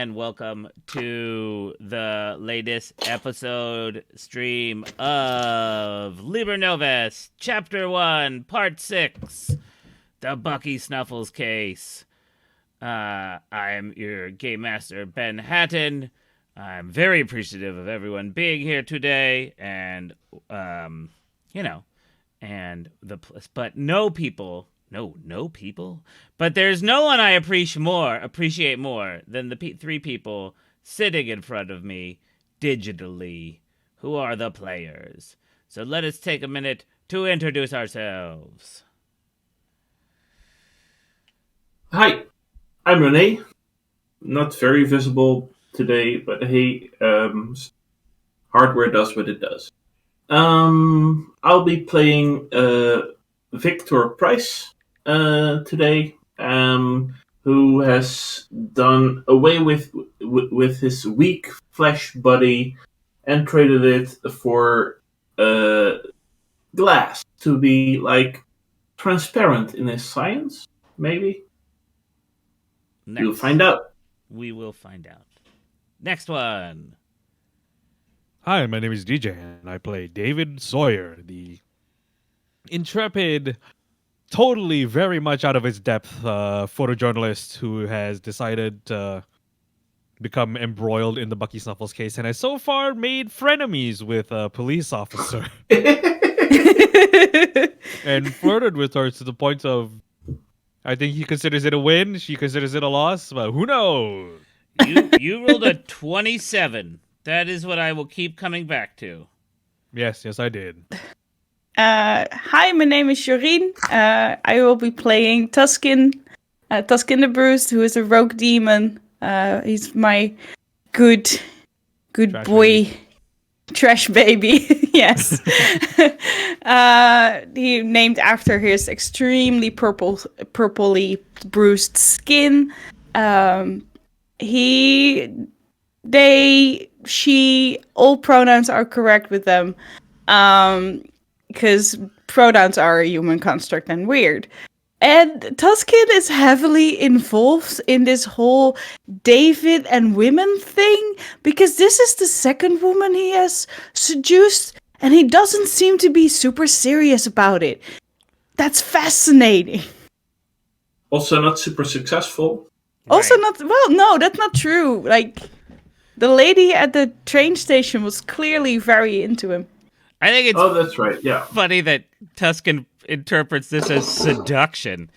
and welcome to the latest episode stream of Liber Novus, Chapter 1, Part 6, The Bucky Snuffles Case. I am your Game Master, Ben Hatton. I'm very appreciative of everyone being here today, and, but no people... No people? But there's no one I appreciate more than the three people sitting in front of me digitally, who are the players. So let us take a minute to introduce ourselves. Hi, I'm Renee. Not very visible today, but hey, hardware does what it does. I'll be playing Victor Price today, who has done away with his weak flesh body and traded it for glass to be like transparent in his science. Maybe we'll find out. We will find out. Next one. Hi, my name is DJ, and I play David Sawyer, the intrepid, totally very much out of his depth photojournalist who has decided to become embroiled in the Bucky Snuffles case and has so far made frenemies with a police officer and flirted with her to the point of, I think he considers it a win, she considers it a loss, but who knows? You rolled a 27. That is what I will keep coming back to. Yes, I did. Hi, my name is Jorien. I will be playing Tuskin the Bruised, who is a rogue demon. He's my good Trash boy, baby. trash baby. Yes. He named after his extremely purpley bruised skin. All pronouns are correct with them. Because pronouns are a human construct and weird. And Tuskin is heavily involved in this whole David and women thing, because this is the second woman he has seduced, and he doesn't seem to be super serious about it. That's fascinating. Also not super successful. Also Right. no, that's not true. Like, the lady at the train station was clearly very into him. I think it's That's right. Yeah. funny that Tuscan interprets this as seduction.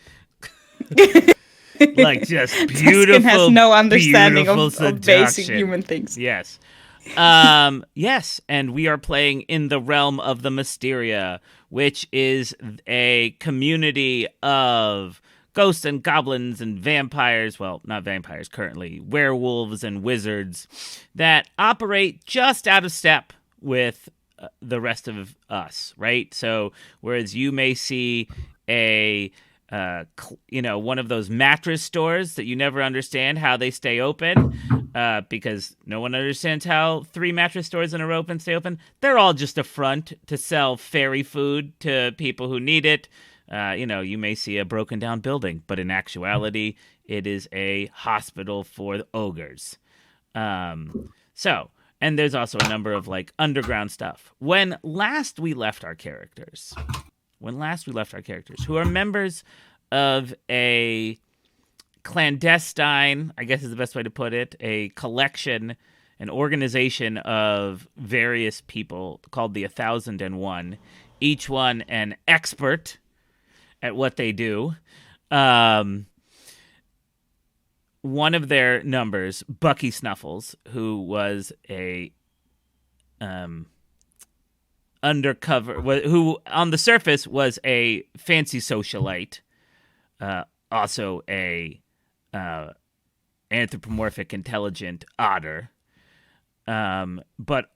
Like just beautiful. Tuskin has no understanding beautiful of basic seduction. human things. Yes. Yes, and we are playing in the realm of the Mysteria, which is a community of ghosts and goblins and vampires, well, not vampires currently, werewolves and wizards that operate just out of step with the rest of us, right? So whereas you may see a one of those mattress stores that you never understand how they stay open, because no one understands how 3 mattress stores in a row stay open. They're all just a front to sell fairy food to people who need it. You may see a broken down building, but in actuality, it is a hospital for ogres. And there's also a number of like underground stuff. When last we left our characters, who are members of a clandestine, I guess is the best way to put it, a collection, an organization of various people called the 1001, each one an expert at what they do. One of their numbers, Bucky Snuffles, who was a undercover, who on the surface was a fancy socialite, also a anthropomorphic intelligent otter, but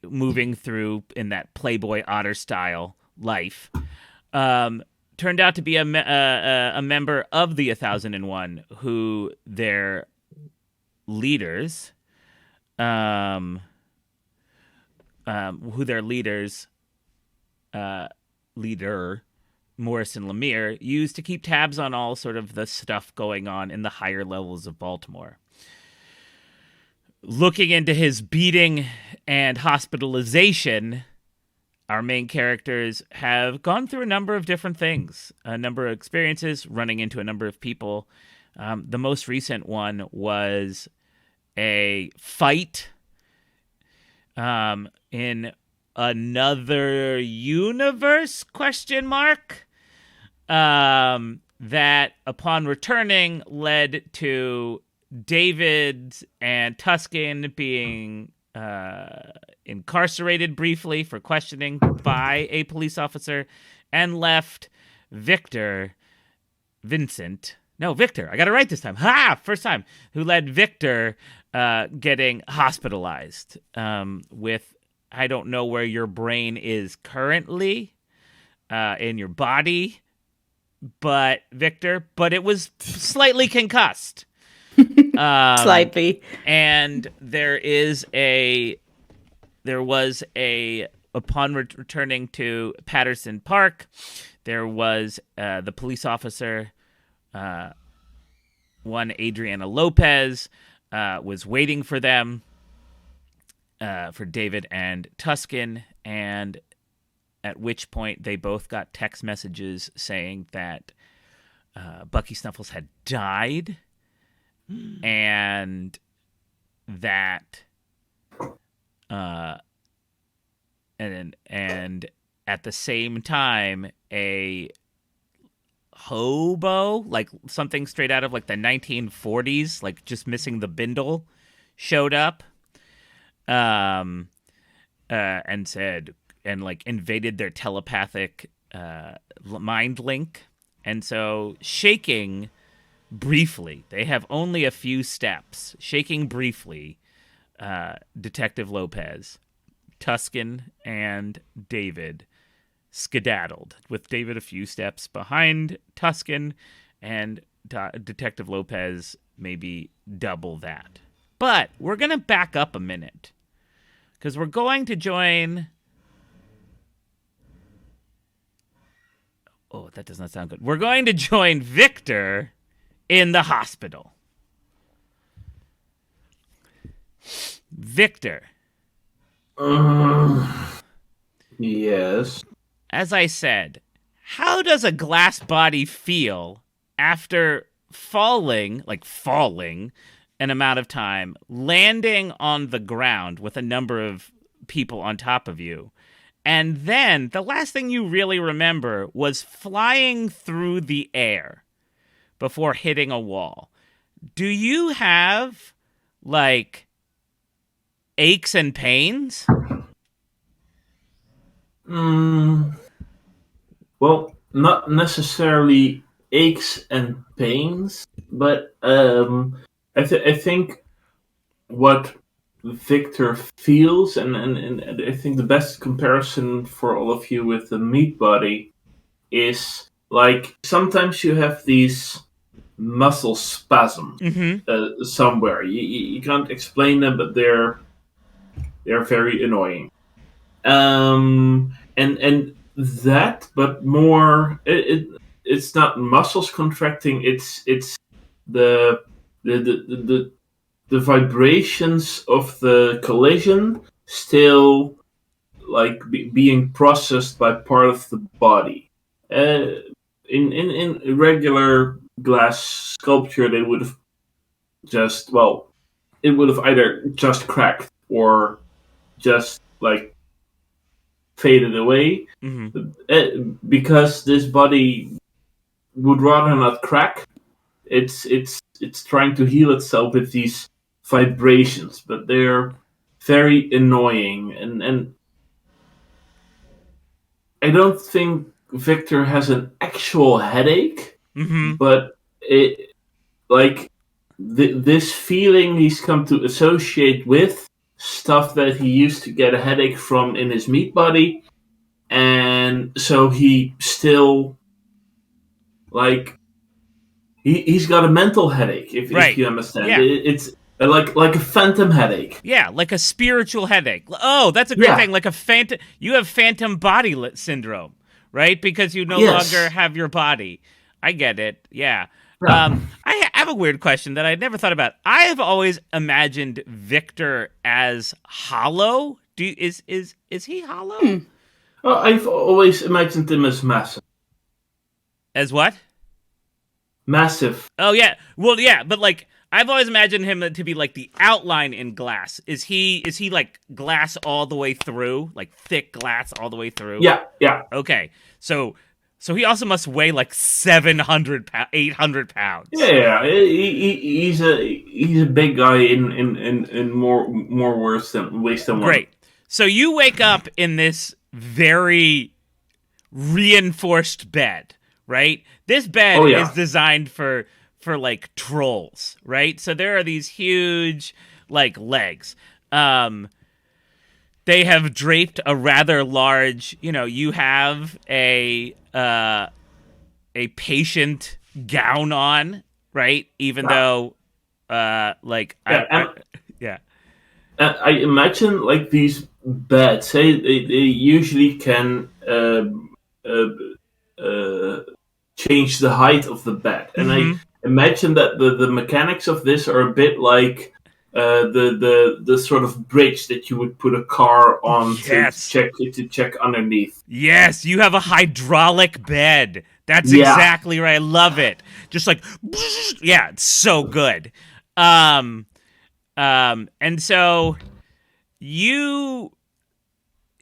moving through in that Playboy otter style life, turned out to be a member of the 1001, who their leaders, leader Morrison Lemire used to keep tabs on all sort of the stuff going on in the higher levels of Baltimore. looking into his beating and hospitalization, our main characters have gone through a number of different things, a number of experiences, running into a number of people. The most recent one was a fight in another universe, ? That upon returning led to David and Tuscan being incarcerated briefly for questioning by a police officer, and left Victor, I got it right this time. First time. Who led Victor getting hospitalized with, I don't know where your brain is currently in your body, but it was slightly concussed. Slightly. And there was upon returning to Patterson Park, there was the police officer, one Adriana Lopez, was waiting for them, for David and Tuscan, and at which point they both got text messages saying that Bucky Snuffles had died, and that and at the same time a hobo, like something straight out of like the 1940s, like just missing the bindle, showed up and said, and like invaded their telepathic mind link. And so shaking briefly, they have only a few steps, shaking briefly, Detective Lopez, Tuscan, and David skedaddled, with David a few steps behind Tuscan, and Detective Lopez maybe double that. But we're going to back up a minute, because we're going to join... Oh, that does not sound good. We're going to join Victor in the hospital. Victor. Yes. As I said, how does a glass body feel after falling an amount of time, landing on the ground with a number of people on top of you, and then the last thing you really remember was flying through the air before hitting a wall? Do you have, like, aches and pains? Well, not necessarily aches and pains, but I think what Victor feels, and I think the best comparison for all of you with the meat body is like sometimes you have these muscle spasms somewhere. You can't explain them, but they're very annoying. And that, but more, it's not muscles contracting. It's the vibrations of the collision still like being processed by part of the body. In regular glass sculpture, they would have it would have either just cracked or just like faded away. Because this body would rather not crack. It's trying to heal itself with these vibrations, but they're very annoying, and I don't think Victor has an actual headache, but this feeling he's come to associate with stuff that he used to get a headache from in his meat body, and so he still he's got a mental headache, if you understand. Yeah. It's like a phantom headache. Yeah, like a spiritual headache. Oh, that's a great thing. Like a phantom. You have phantom body syndrome, right? Because you no longer have your body. I get it. Yeah. I have a weird question that I'd never thought about. I have always imagined Victor as hollow. Is he hollow? Well, I've always imagined him as massive. As what? Massive. Oh yeah. Well, yeah, but like I've always imagined him to be like the outline in glass. Is he like glass all the way through, like thick glass all the way through? Yeah. Okay. So he also must weigh like 700 800 pounds. Yeah. He's a big guy in more ways than one. Great. So you wake up in this very reinforced bed, right? This bed is designed for like trolls, right? So there are these huge like legs. They have draped a rather large, you have a patient gown on, right? Even though I imagine like these beds, they usually can change the height of the bed, and I imagine that the mechanics of this are a bit like the sort of bridge that you would put a car on to check underneath. Yes, you have a hydraulic bed. That's exactly right. I love it. Just like, yeah, it's so good. And so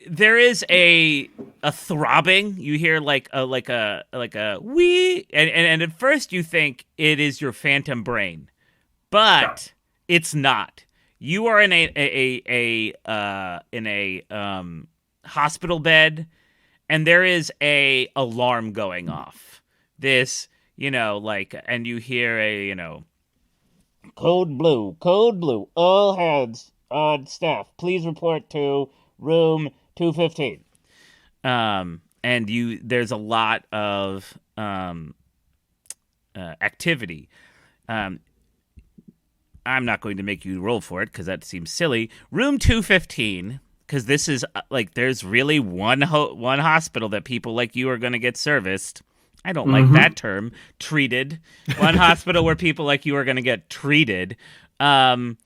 there is a throbbing. You hear like a wee, and at first you think it is your phantom brain, but it's not. You are in a hospital bed, and there is a alarm going off. This, and you hear code blue, all hands on staff, please report to room 215. And there's a lot of activity. I'm not going to make you roll for it because that seems silly. Room 215, because this is there's really one hospital that people like you are going to get serviced. I don't like that term, treated. One hospital where people like you are going to get treated. And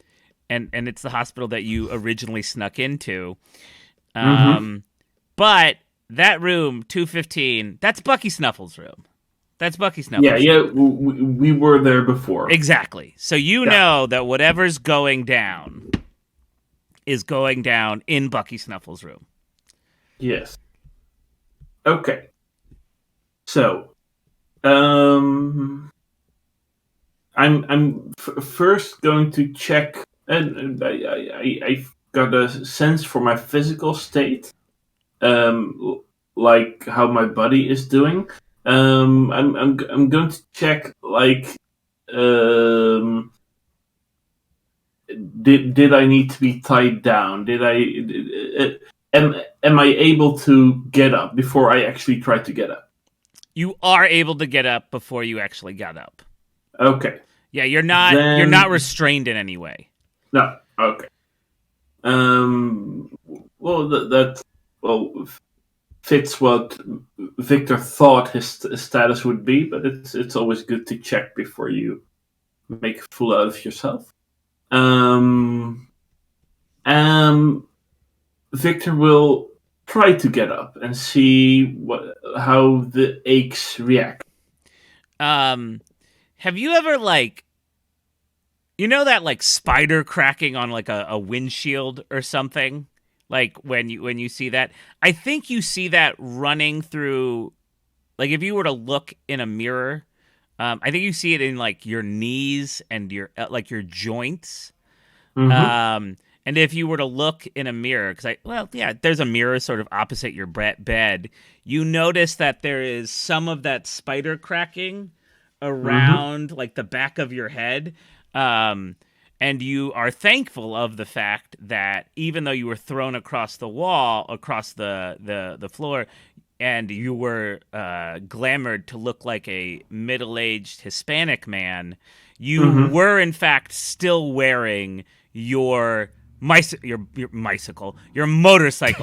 it's the hospital that you originally snuck into. But that room, 215, that's Bucky Snuffles' room. That's Bucky Snuffles. Yeah, we were there before. Exactly. So you know that whatever's going down is going down in Bucky Snuffles' room. Yes. Okay. So, I'm first going to check, and I've got a sense for my physical state, like how my body is doing. I'm going to check did I need to be tied down? Am I able to get up before I actually try to get up? You are able to get up before you actually got up. Okay. Yeah, you're not restrained in any way. No. Okay. Well, that fits what Victor thought his status would be, but it's always good to check before you make a fool out of yourself. Victor will try to get up and see how the aches react. Have you ever that spider cracking on a windshield or something? Like when you see that, I think you see that running through. Like if you were to look in a mirror, I think you see it in your knees and your your joints. And if you were to look in a mirror, there's a mirror sort of opposite your bed. You notice that there is some of that spider cracking around the back of your head. And you are thankful of the fact that even though you were thrown across the wall, across the floor, and you were glamored to look like a middle-aged Hispanic man, you were in fact still wearing your motorcycle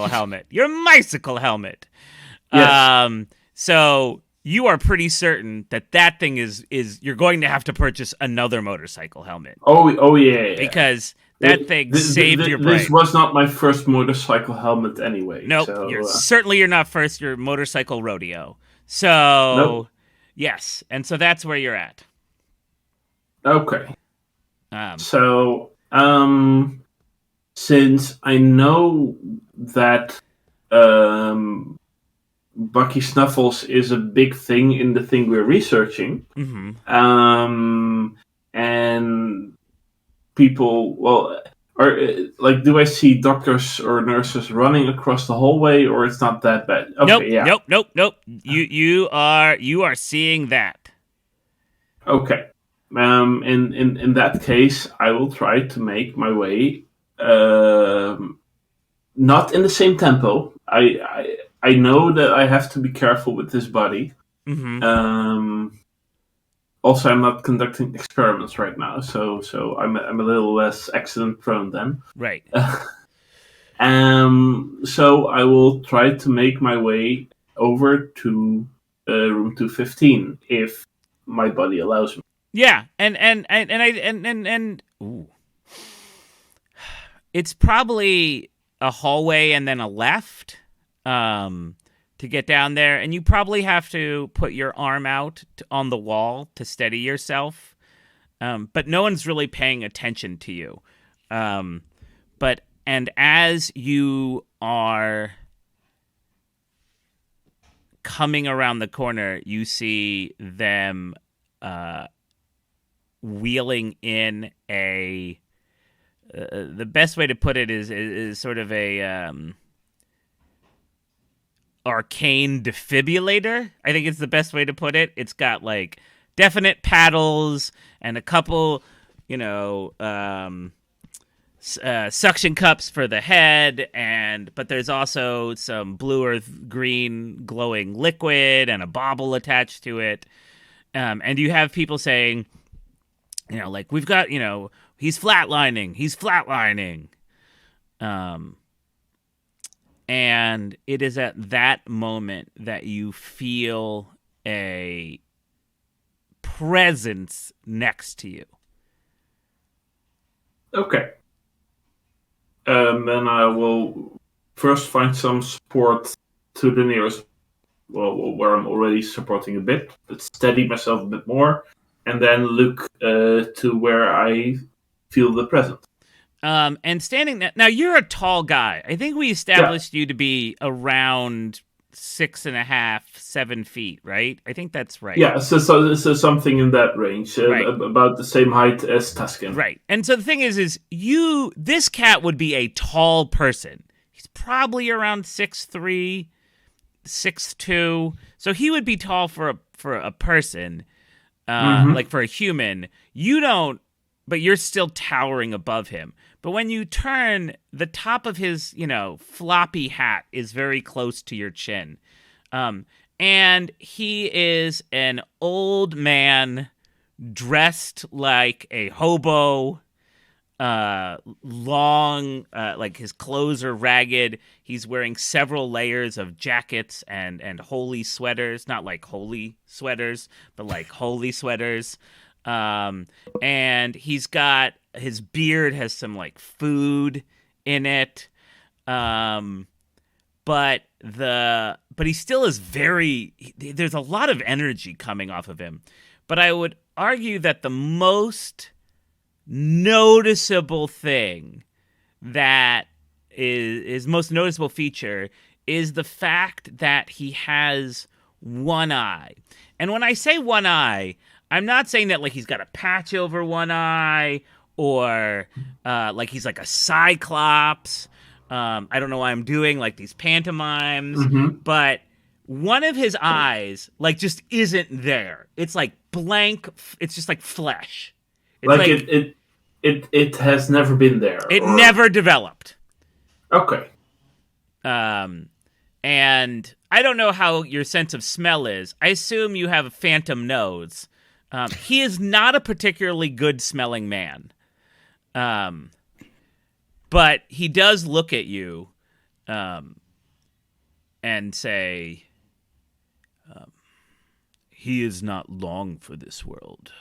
helmet. Your bicycle helmet. Yes. So you are pretty certain that thing is you're going to have to purchase another motorcycle helmet Oh yeah. because that thing saved your This brain. was not my first motorcycle helmet anyway. Nope, So you're not first. You're motorcycle rodeo. So nope. yes, and so that's where you're at. Okay. Um, So since I know that Bucky Snuffles is a big thing in the thing we're researching, mhm. and people, well, are like, do I see doctors or nurses running across the hallway, or it's not that bad? Okay, Nope. You are seeing that. Okay. In that case, I will try to make my way. Not in the same tempo. I know that I have to be careful with this body. Mm-hmm. Also, I'm not conducting experiments right now, so I'm a little less accident prone then. Right. So I will try to make my way over to room 215 if my body allows me. Yeah, and ooh. It's probably a hallway and then a left to get down there, and you probably have to put your arm out on the wall to steady yourself. But no one's really paying attention to you. And as you are coming around the corner, you see them wheeling in a. The best way to put it is sort of a arcane defibrillator. I think it's the best way to put it. It's got like definite paddles and a couple, suction cups for the head, but there's also some blue or green glowing liquid and a bobble attached to it. And you have people saying, like, we've got, he's flatlining. And it is at that moment that you feel a presence next to you. Okay. Then I will first find some support to the nearest, where I'm already supporting a bit, but steady myself a bit more, and then look to where I feel the presence. And standing now, you're a tall guy. I think we established you to be around 6.5, 7 feet, right? I think that's right. Yeah, so something in that range, Right. About the same height as Tuscan. Right. And so the thing is this cat would be a tall person. He's probably around 6'3", 6'2". So he would be tall for a person, like for a human. You don't, but you're still towering above him. But when you turn, the top of his, floppy hat is very close to your chin. And he is an old man dressed like a hobo, long, like his clothes are ragged. He's wearing several layers of jackets and holy sweaters, not like holy sweaters, but like holy sweaters. And he's got, his beard has some like food in it. But he still is there's a lot of energy coming off of him. But I would argue that the most noticeable thing that is his most noticeable feature is the fact that he has one eye. And when I say one eye, I'm not saying that like he's got a patch over one eye or like he's like a cyclops. I don't know why I'm doing like these pantomimes, but one of his eyes like just isn't there. It's like blank. It's just like flesh. It's like it has never been there. It never developed. Okay. And I don't know how your sense of smell is. I assume you have a phantom nose. He is not a particularly good smelling man. But he does look at you and say, he is not long for this world.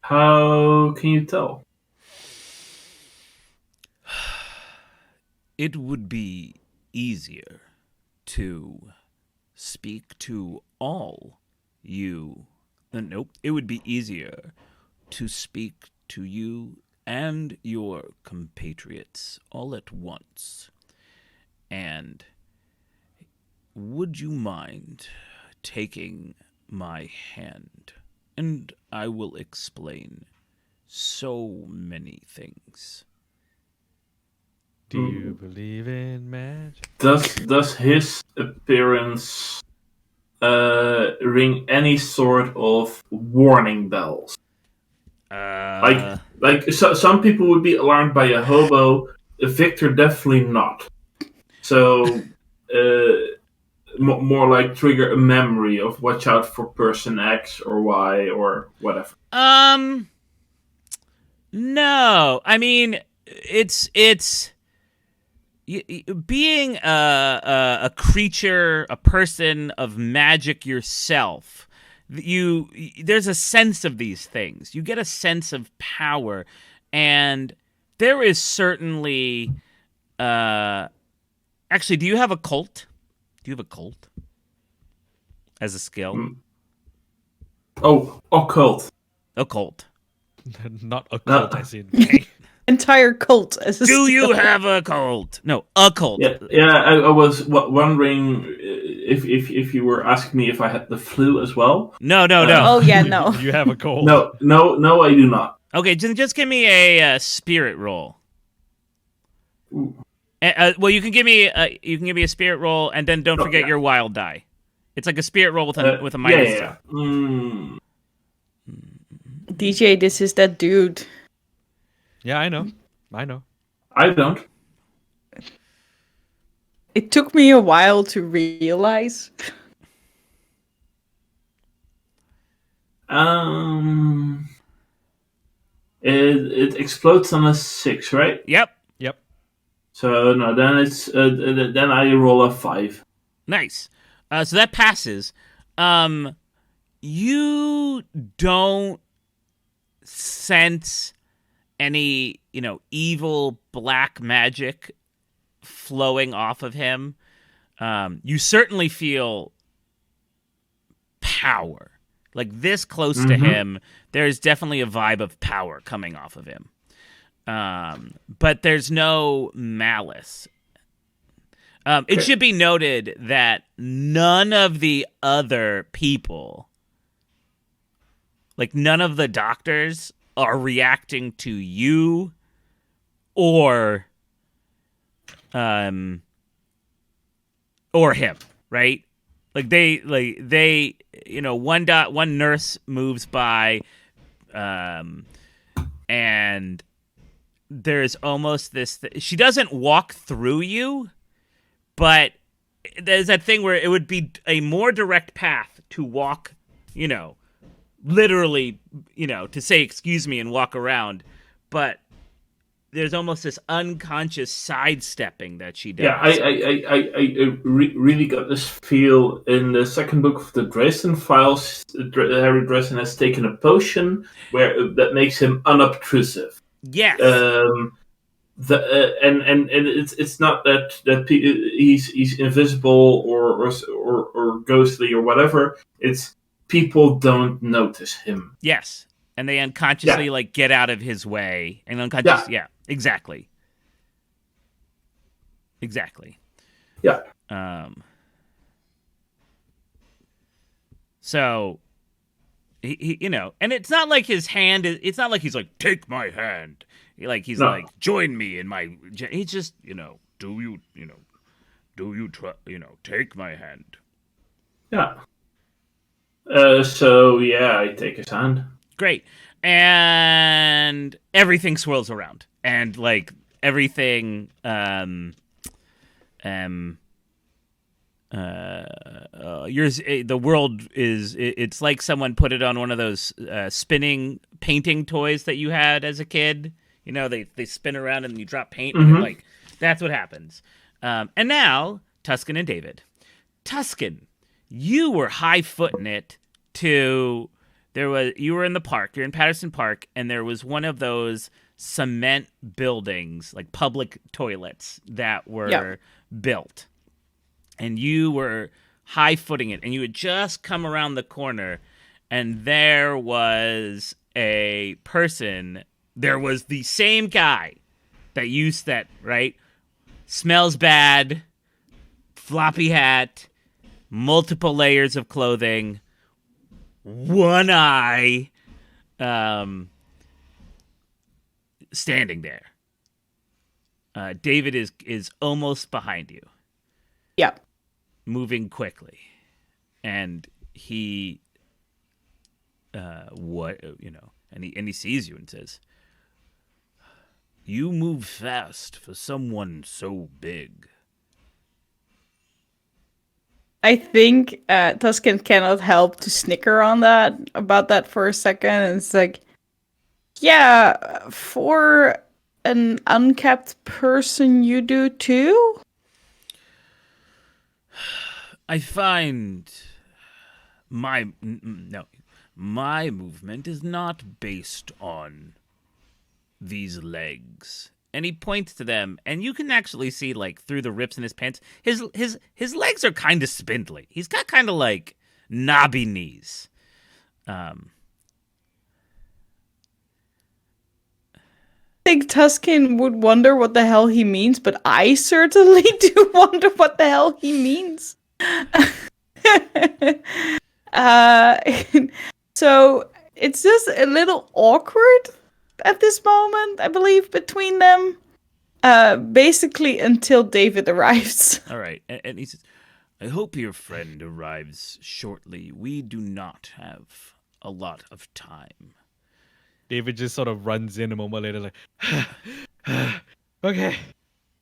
How can you tell? It would be easier to speak to all you. Nope. It would be easier to speak to you and your compatriots all at once. And would you mind taking my hand? And I will explain so many things. Do you believe in magic? Does his appearance ring any sort of warning bells? Like some people would be alarmed by a hobo. Victor definitely not. So more like trigger a memory of watch out for person X or Y or whatever. No. I mean, it's being a creature, a person of magic yourself. There's a sense of these things. You get a sense of power, and there is certainly. Actually, do you have a cult? Do you have a cult as a skill? Oh, occult. Occult. Not a cult, as in. Entire cult as a Do you skill. have a cult? No, a cult. Yeah. I was wondering if you were asking me if I had the flu as well. No. Oh yeah, no. You have a cold. No, I do not. Okay, just give me a spirit roll. Well, you can give me a spirit roll, and then don't forget your wild die. It's like a spirit roll with a minus. Yeah. DJ, this is that dude. Yeah, I know. I don't. It took me a while to realize. It explodes on a 6, right? Yep. So no, then it's then I roll a 5. Nice. So that passes. You don't sense any, evil black magic flowing off of him. You certainly feel power. Like this close to him, there's definitely a vibe of power coming off of him. But there's no malice. It should be noted that none of the other people, like none of the doctors, are reacting to you or him, right? Like they one nurse moves by, and there's almost this. She doesn't walk through you, but there's that thing where it would be a more direct path to walk, literally, to say excuse me and walk around, but there's almost this unconscious sidestepping that she does. Yeah, I really got this feel in the second book of the Dresden Files. Harry Dresden has taken a potion that makes him unobtrusive. Yes. And it's not that he's invisible or ghostly or whatever. It's people don't notice him. Yes, and they unconsciously get out of his way and unconsciously. Yeah, exactly. Yeah. So he and it's not like his hand is. It's not like he's like, take my hand. He's like, join me in my. He's just do you take my hand. Yeah. So yeah, I take his hand. Great. And everything swirls around. And everything the world it's like someone put it on one of those spinning painting toys that you had as a kid. They spin around and you drop paint and That's what happens. And now, Tuscan and David. Tuscan, you were high-footing it to... You were in the park. You're in Patterson Park, and there was one of those cement buildings, like public toilets, that were built. And you were high-footing it, and you had just come around the corner, and there was a person. There was the same guy that right? Smells bad, floppy hat, multiple layers of clothing, one eye, standing there. David is almost behind you. Yep. Moving quickly, and he, and he sees you and says, "You move fast for someone so big." I think Tuscan cannot help to snicker about that for a second. And it's like, yeah, for an unkept person, you do too? I find my movement is not based on these legs. And he points to them, and you can actually see, like, through the rips in his pants, his legs are kind of spindly. He's got kind of like knobby knees. I think Tuscan would wonder what the hell he means, but I certainly do wonder what the hell he means. So it's just a little awkward at this moment, I believe, between them. Basically until David arrives. All right, and he says, "I hope your friend arrives shortly. We do not have a lot of time." David just sort of runs in a moment later, like, okay.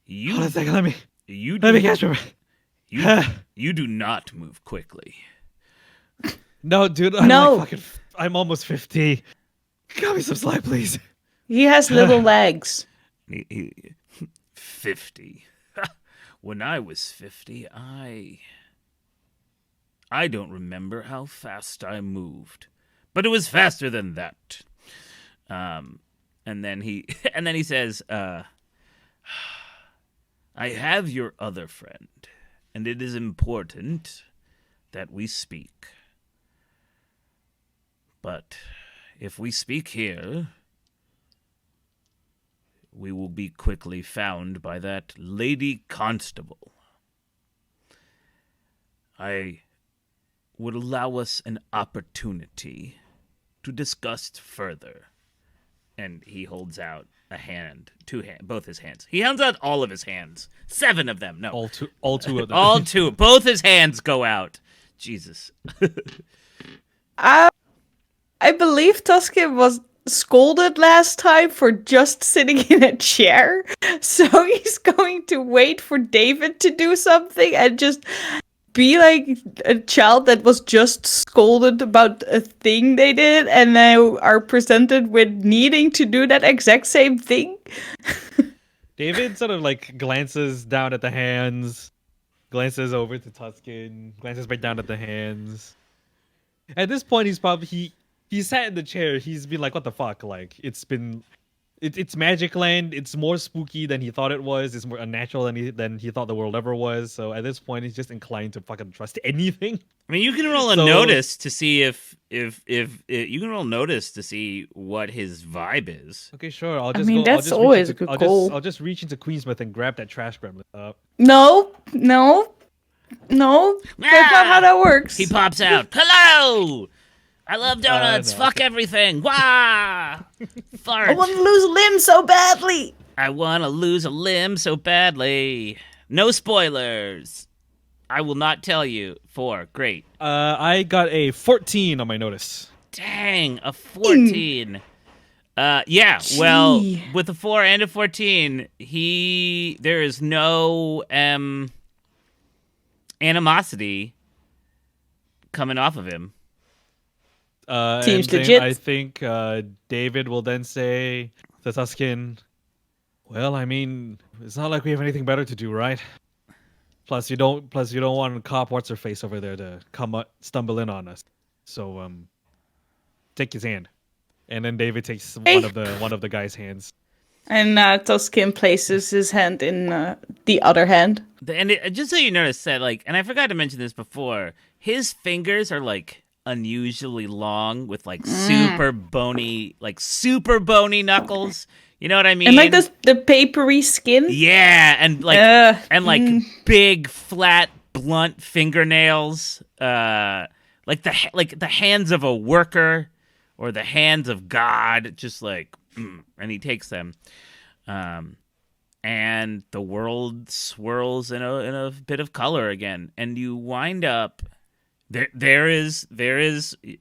Hold on a second, let me catch my breath. You do not move quickly. No, dude, I'm almost 50. Cut me some slack, please. He has little legs. 50. When I was 50, I don't remember how fast I moved, but it was faster than that. And then he says, "I have your other friend, and it is important that we speak. But if we speak here, we will be quickly found by that lady constable. I would allow us an opportunity to discuss further." And he holds out a hand, both his hands. He hands out all of his hands. 7 of them. No. All two of them. All 2. Both his hands go out. Jesus. I believe Tuscan was scolded last time for just sitting in a chair. So he's going to wait for David to do something and just be like a child that was just scolded about a thing they did and now are presented with needing to do that exact same thing. David sort of like glances down at the hands, glances over to Tuscan, glances back down at the hands. At this point, he sat in the chair. He's been like, what the fuck? Like, it's Magic Land. It's more spooky than he thought it was. It's more unnatural than he thought the world ever was. So at this point, he's just inclined to fucking trust anything. I mean, you can roll a notice to see if you can roll notice to see what his vibe is. Okay, sure. That's always a good goal. I'll just reach into Queensmith and grab that trash gremlin up. No. That's not how that works. He pops out. Hello! I love donuts. No. Fuck everything. Wah! Fart. I want to lose a limb so badly. I want to lose a limb so badly. No spoilers. I will not tell you. 4. Great. I got a 14 on my notice. Dang, a 14. Yeah, well, with a 4 and a 14, there is no animosity coming off of him. Seems legit. I think David will then say to Tuscan, Well, I mean, it's not like we have anything better to do, right? Plus, you don't. Plus, you don't want cop what's her face over there to stumble in on us. So, take his hand, and then David takes Hey. one of the guy's hands. And Tuskin places his hand in the other hand. And just so you notice that, like, and I forgot to mention this before, his fingers are like unusually long with like super bony knuckles. You know what I mean? And like the papery skin. Yeah, and like big, flat, blunt fingernails. Like the hands of a worker or the hands of God. Just like, and he takes them. And the world swirls in a bit of color again, and you wind up there is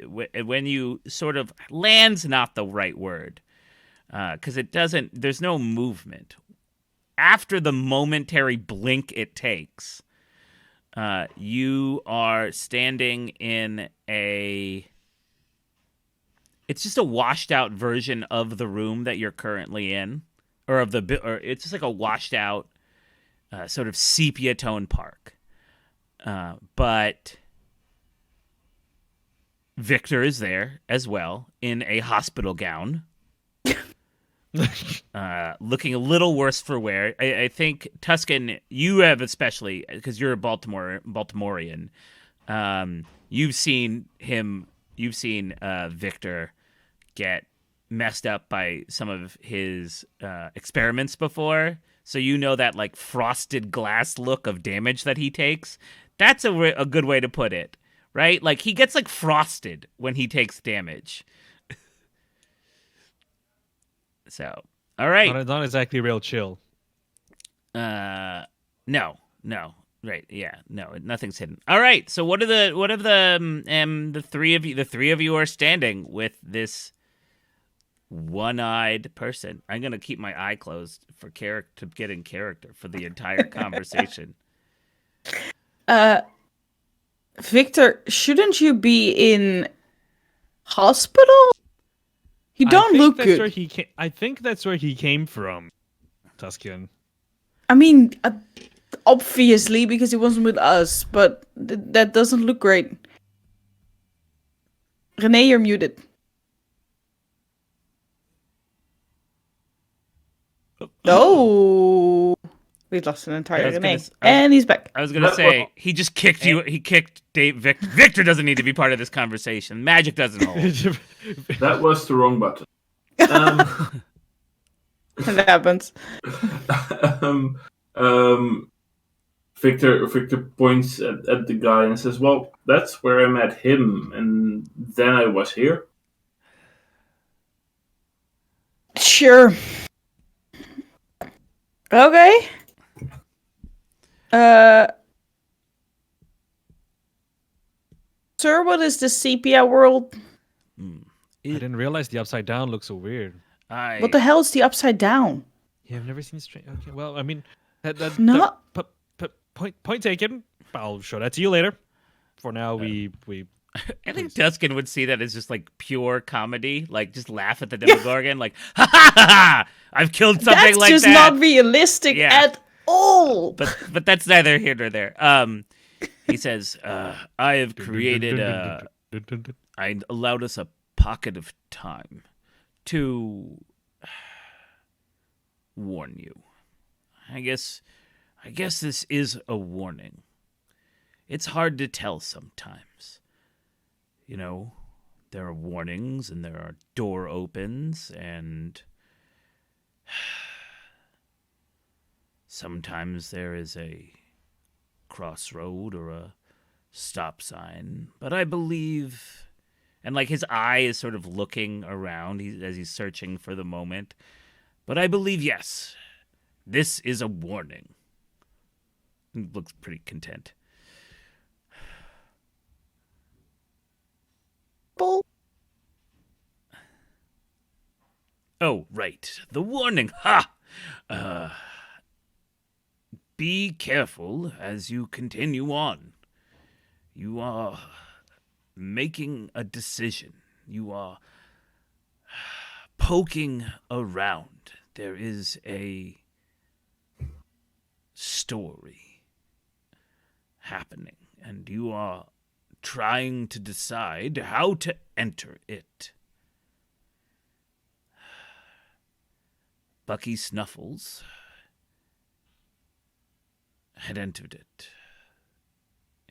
when you sort of land's not the right word, because there's no movement after the momentary blink it takes. You are standing in it's just a washed out version of the room that you're currently in. Or it's just like a washed out sort of sepia tone park. But Victor is there as well in a hospital gown. Looking a little worse for wear. I think Tuscan, you have especially, because you're a Baltimorean. You've seen Victor get messed up by some of his experiments before, so you know that like frosted glass look of damage that he takes. That's a good way to put it, right? Like he gets like frosted when he takes damage. So, all right, Not exactly real chill. no, right, yeah, no, nothing's hidden. All right, so what are the three of you are standing with this one-eyed person. I'm gonna keep my eye closed for to get in character for the entire conversation. Victor, shouldn't you be in hospital? You don't look good. I think that's where he came from, Tuscan. I mean, obviously because he wasn't with us, but that doesn't look great. Renee, you're muted. Oh, we lost an entire Renee, and he's back. I was gonna say he just kicked you. He kicked Dave. Victor doesn't need to be part of this conversation. Magic doesn't hold. That was the wrong button. It happens. Victor points at the guy and says, "Well, that's where I met him, and then I was here." Sure. Okay. Sir, what is the sepia world? I didn't realize the upside down looks so weird. What the hell is the upside down? Yeah, I've never seen straight. Okay, well, I mean, point taken. I'll show that to you later. For now, we. I think Tuscan would see that as just like pure comedy, like just laugh at the Demogorgon, like ha ha ha ha! I've killed something that's like that. That's just not realistic at all. But that's neither here nor there. He says, "I have created I allowed us a pocket of time to warn you. I guess this is a warning. It's hard to tell sometimes. You know, there are warnings and there are door opens, and sometimes there is a crossroad or a stop sign. But I believe," and like his eye is sort of looking around as he's searching for the moment. "But I believe, yes, this is a warning." He looks pretty content. Oh, right. The warning. Ha! Be careful as you continue on. You are making a decision. You are poking around. There is a story happening, and you are trying to decide how to enter it. Bucky Snuffles had entered it.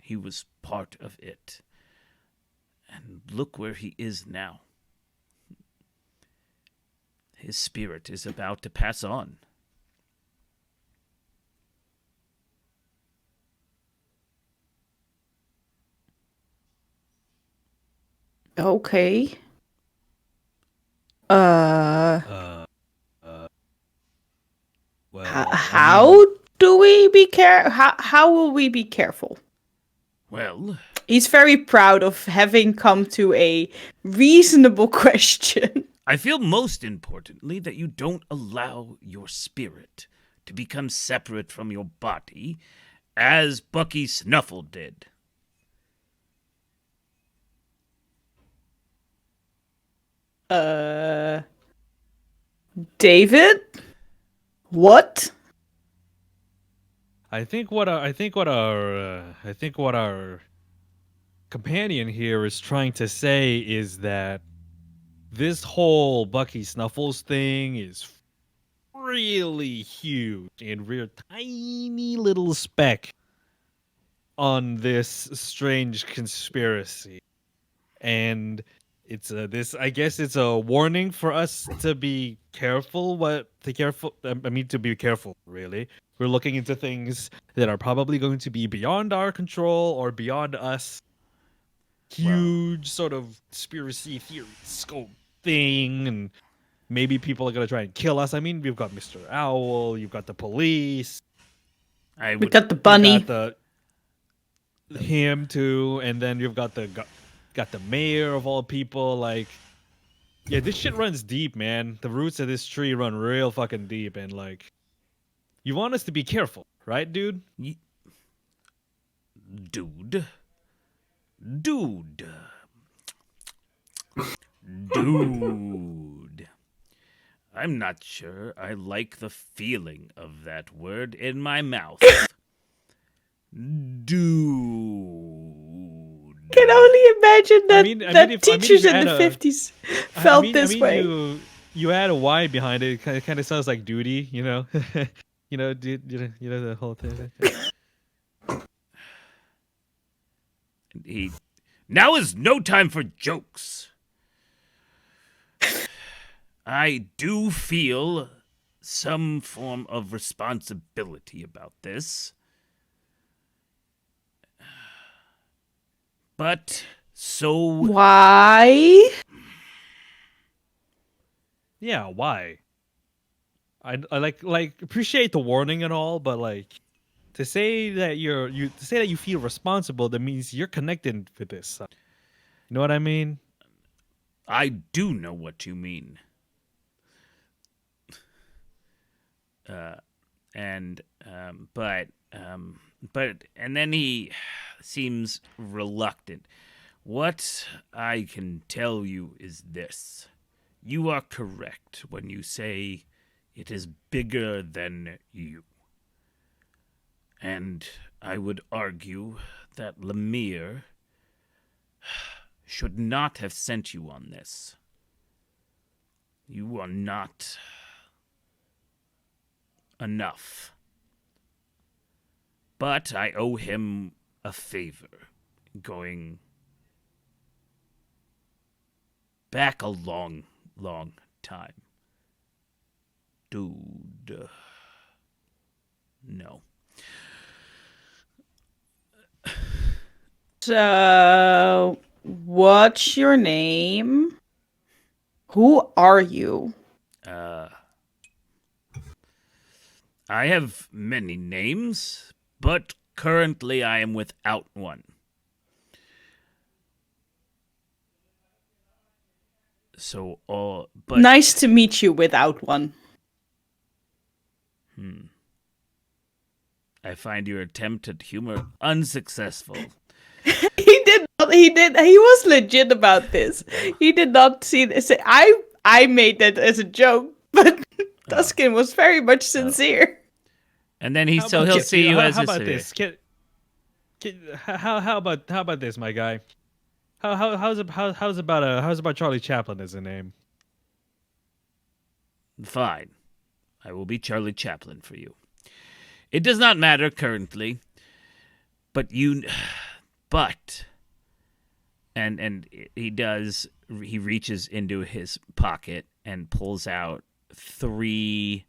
He was part of it. And look where he is now. His spirit is about to pass on. Okay. Well, How do we be how will we be careful? Well, He's very proud of having come to a reasonable question. I feel most importantly that you don't allow your spirit to become separate from your body, as Bucky Snuffle did. David? What? I think what our companion here is trying to say is that this whole Bucky Snuffles thing is really huge and real tiny little speck on this strange conspiracy. And it's this I guess it's a warning for us to be careful to be careful really. We're looking into things that are probably going to be beyond our control or beyond us. Huge sort of conspiracy theory scope thing, and maybe people are gonna try and kill us. I mean, we've got Mr. Owl, you've got the police, I We would, got the bunny. you got him too, and then you've got the mayor of all people. Like, yeah, this shit runs deep, man. The roots of this tree run real fucking deep, and like, you want us to be careful, right, dude? dude. Dude. I'm not sure I like the feeling of that word in my mouth. Dude. Can only imagine that, if teachers you in add the a- 50s felt this way. You add a Y behind it. It kind of sounds like duty, you know. You know the whole thing. Now is no time for jokes. I do feel some form of responsibility about this. But so Why? Yeah, why? I like appreciate the warning and all, but like to say that you feel responsible, that means you're connected with this. You know what I mean? I do know what you mean. And then he seems reluctant. What I can tell you is this. You are correct when you say it is bigger than you. And I would argue that Lemire should not have sent you on this. You are not enough. But I owe him a favor, going back a long, long time. Dude. No. So, what's your name? Who are you? I have many names, but currently I am without one. But Nice to meet you without one. I find your attempt at humor unsuccessful. He was legit about this. He did not see this. I made that as a joke, but Tuskin was very much sincere. And then he'll see you as how his about this? How about this, my guy? How's about Charlie Chaplin as a name? Fine. I will be Charlie Chaplin for you. It does not matter currently, but and he reaches into his pocket and pulls out three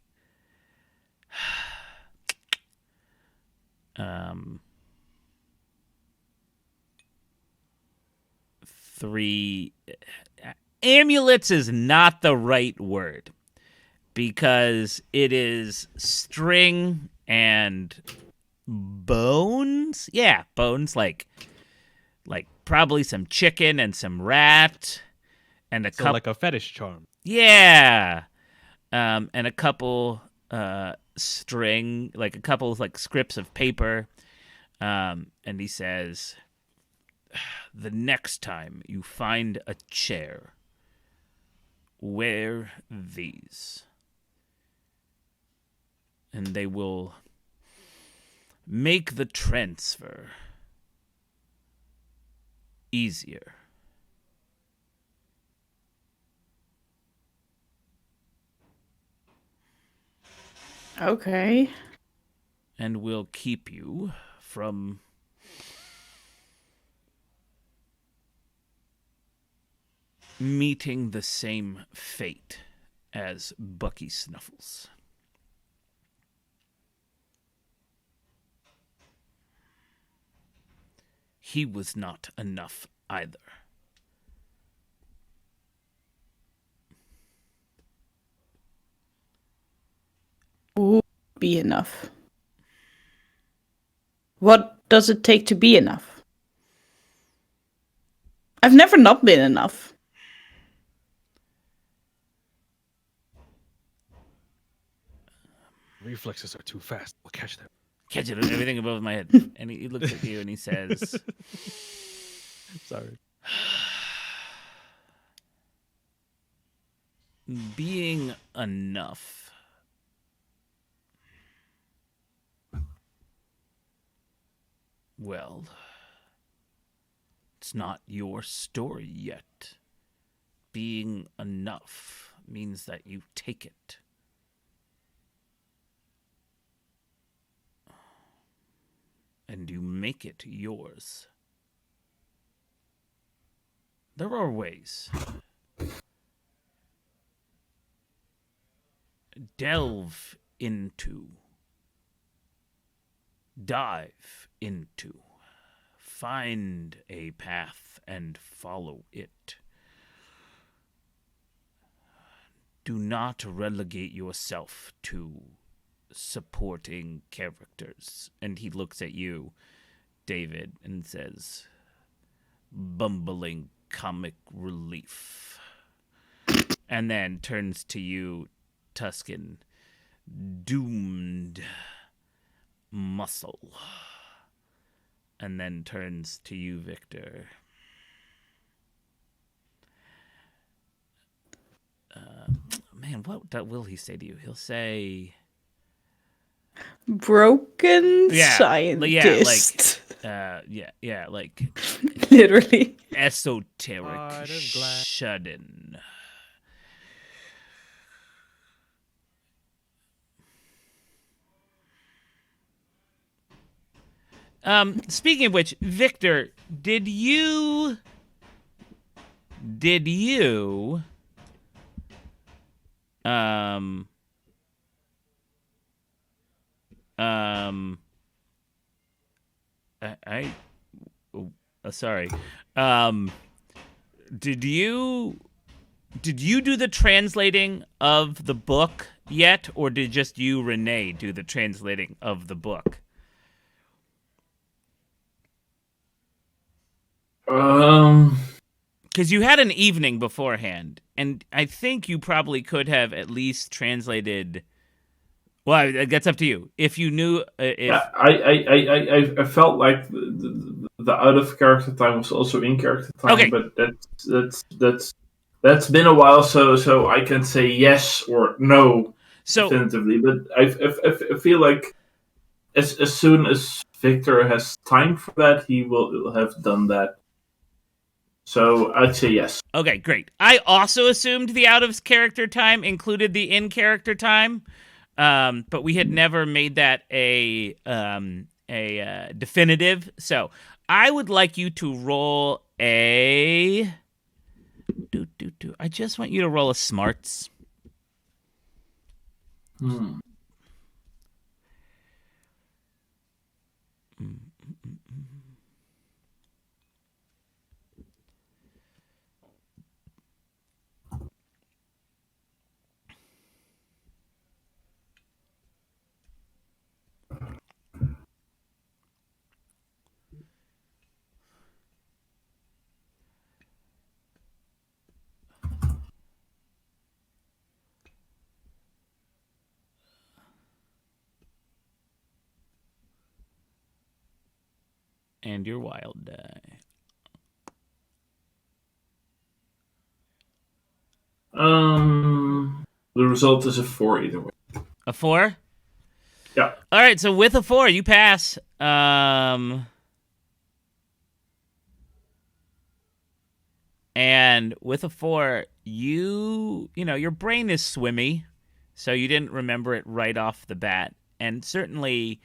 amulets is not the right word, because it is string and bones. Yeah, bones, like probably some chicken and some rat and like a fetish charm. Yeah. And a couple string, like a couple like scripts of paper. And he says, the next time you find a chair, wear these. And they will make the transfer easier. Okay. And will keep you from meeting the same fate as Bucky Snuffles. He was not enough either. Would be enough. What does it take to be enough? I've never not been enough. Reflexes are too fast. We'll catch them. Catch it, everything above my head. And he looks at you and he says, Sorry. being enough well, it's not your story yet. Being enough means that you take it. And you make it yours. There are ways. Delve into. Dive into. Find a path and follow it. Do not relegate yourself to supporting characters. And he looks at you, David, and says, bumbling comic relief. And then turns to you, Tuscan, doomed muscle. And then turns to you, Victor. Man, what will he say to you? He'll say, broken scientist. Like literally esoteric shut-in. Speaking of which, Victor, did you sorry. Did you do the translating of the book yet, or did just you, Renee, do the translating of the book? Because you had an evening beforehand, and I think you probably could have at least translated. Well, that's up to you. If you knew, I felt like the out of character time was also in character time, okay. But that's been a while, so I can say yes or no definitively. But I feel like as soon as Victor has time for that, he will have done that. So I'd say yes. Okay, great. I also assumed the out of character time included the in character time, but we had never made that a definitive. So I would like you to roll a. I just want you to roll a smarts. Hmm. And your wild die. The result is a 4 either way. A 4? Yeah. All right, so with a 4, you pass. And with a 4, your brain is swimmy, so you didn't remember it right off the bat. And certainly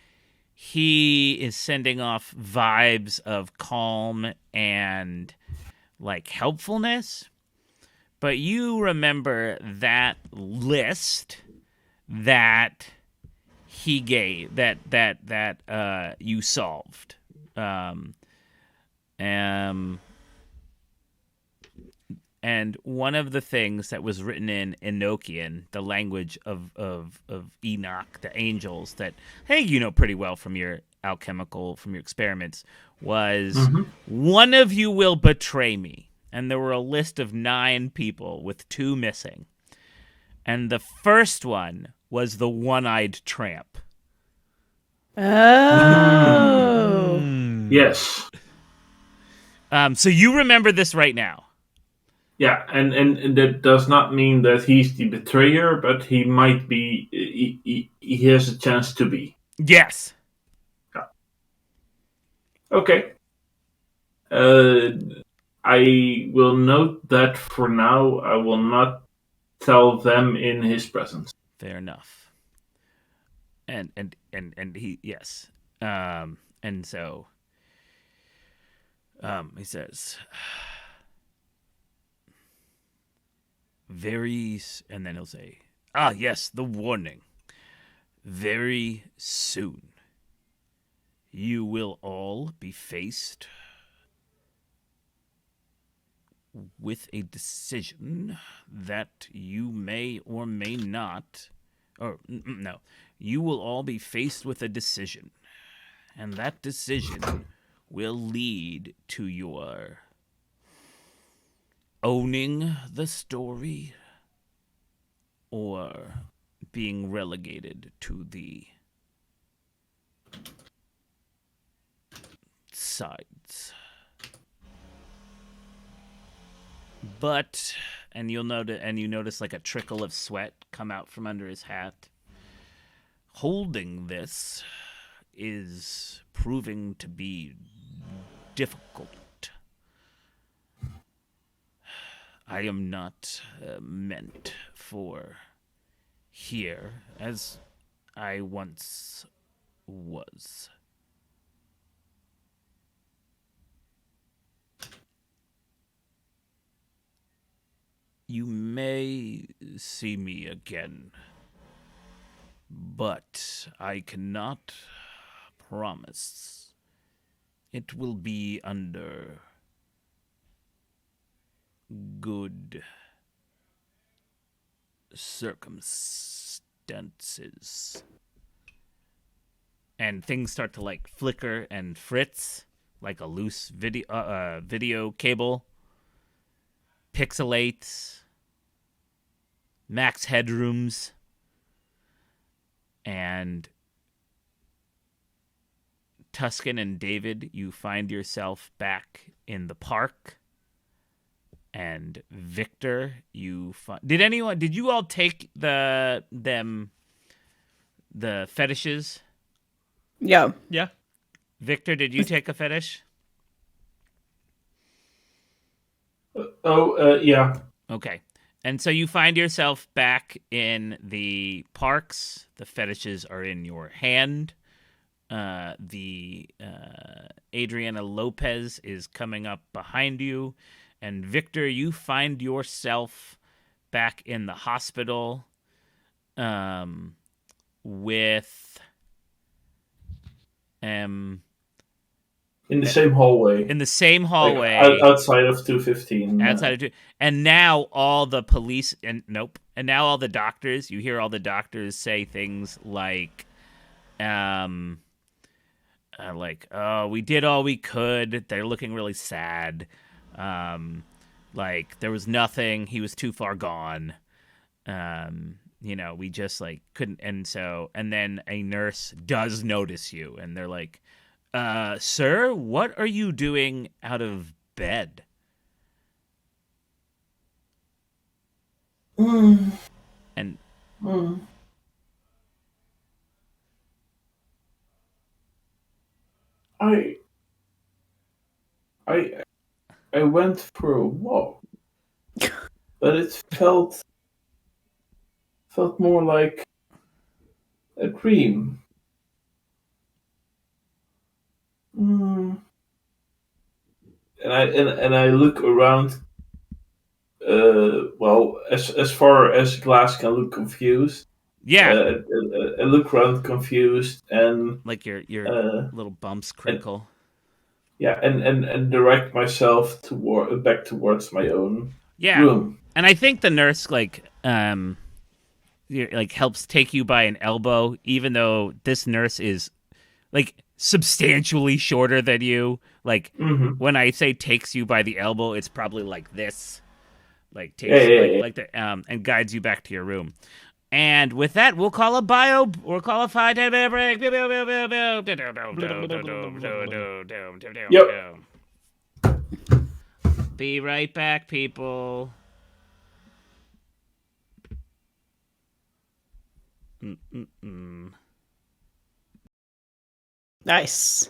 he is sending off vibes of calm and like helpfulness. But you remember that list that he gave that you solved. And one of the things that was written in Enochian, the language of Enoch, the angels, that, hey, you know pretty well from your experiments, was one of you will betray me. And there were a list of 9 people with 2 missing. And the first one was the one-eyed tramp. Oh. Yes. So you remember this right now. Yeah, and that does not mean that he's the betrayer, but he might be. He has a chance to be. Yes. Yeah. Okay. I will note that for now. I will not tell them in his presence. Fair enough. And he, yes. And so he says, and then he'll say, yes, the warning. Very soon you will all be faced with a decision that you may or may not, you will all be faced with a decision, and that decision will lead to your owning the story or being relegated to the sides. But, and you notice like a trickle of sweat come out from under his hat. Holding this is proving to be difficult. I am not meant for here as I once was. You may see me again, but I cannot promise it will be under good circumstances. And things start to like flicker and fritz like a loose video cable. Pixelates, max headrooms, and Tuscan and David, you find yourself back in the park. And Victor, did you all take the fetishes? Yeah. Yeah. Victor, did you take a fetish? Yeah. Okay. And so you find yourself back in the parks. The fetishes are in your hand. The Adriana Lopez is coming up behind you. And Victor, you find yourself back in the hospital with um In the same hallway, in the same like hallway outside of 215. outside of and now all the police and nope and now all the doctors, you hear all the doctors say things um like, oh, we did all we could. They're looking really sad. Like there was nothing, he was too far gone. We just like couldn't. And then a nurse does notice you, and they're like, sir, what are you doing out of bed? Mm, And mm. I I I went for a walk, but it felt more like a dream. Mm. And I look around. Well, as far as Glass can look confused. yeah, I look around confused like your uh, little bumps and crinkle. yeah, and direct myself toward back towards my own Yeah, room. and I think the nurse like helps take you by an elbow, even though this nurse is like substantially shorter than you. Like Mm-hmm. when I say takes you by the elbow, it's probably like this, like Yeah, takes yeah, like yeah. like the and guides you back to your room. And with that, we'll call a 5-10-minute break. Yep. Be right back, people. Mm-mm-mm. Nice.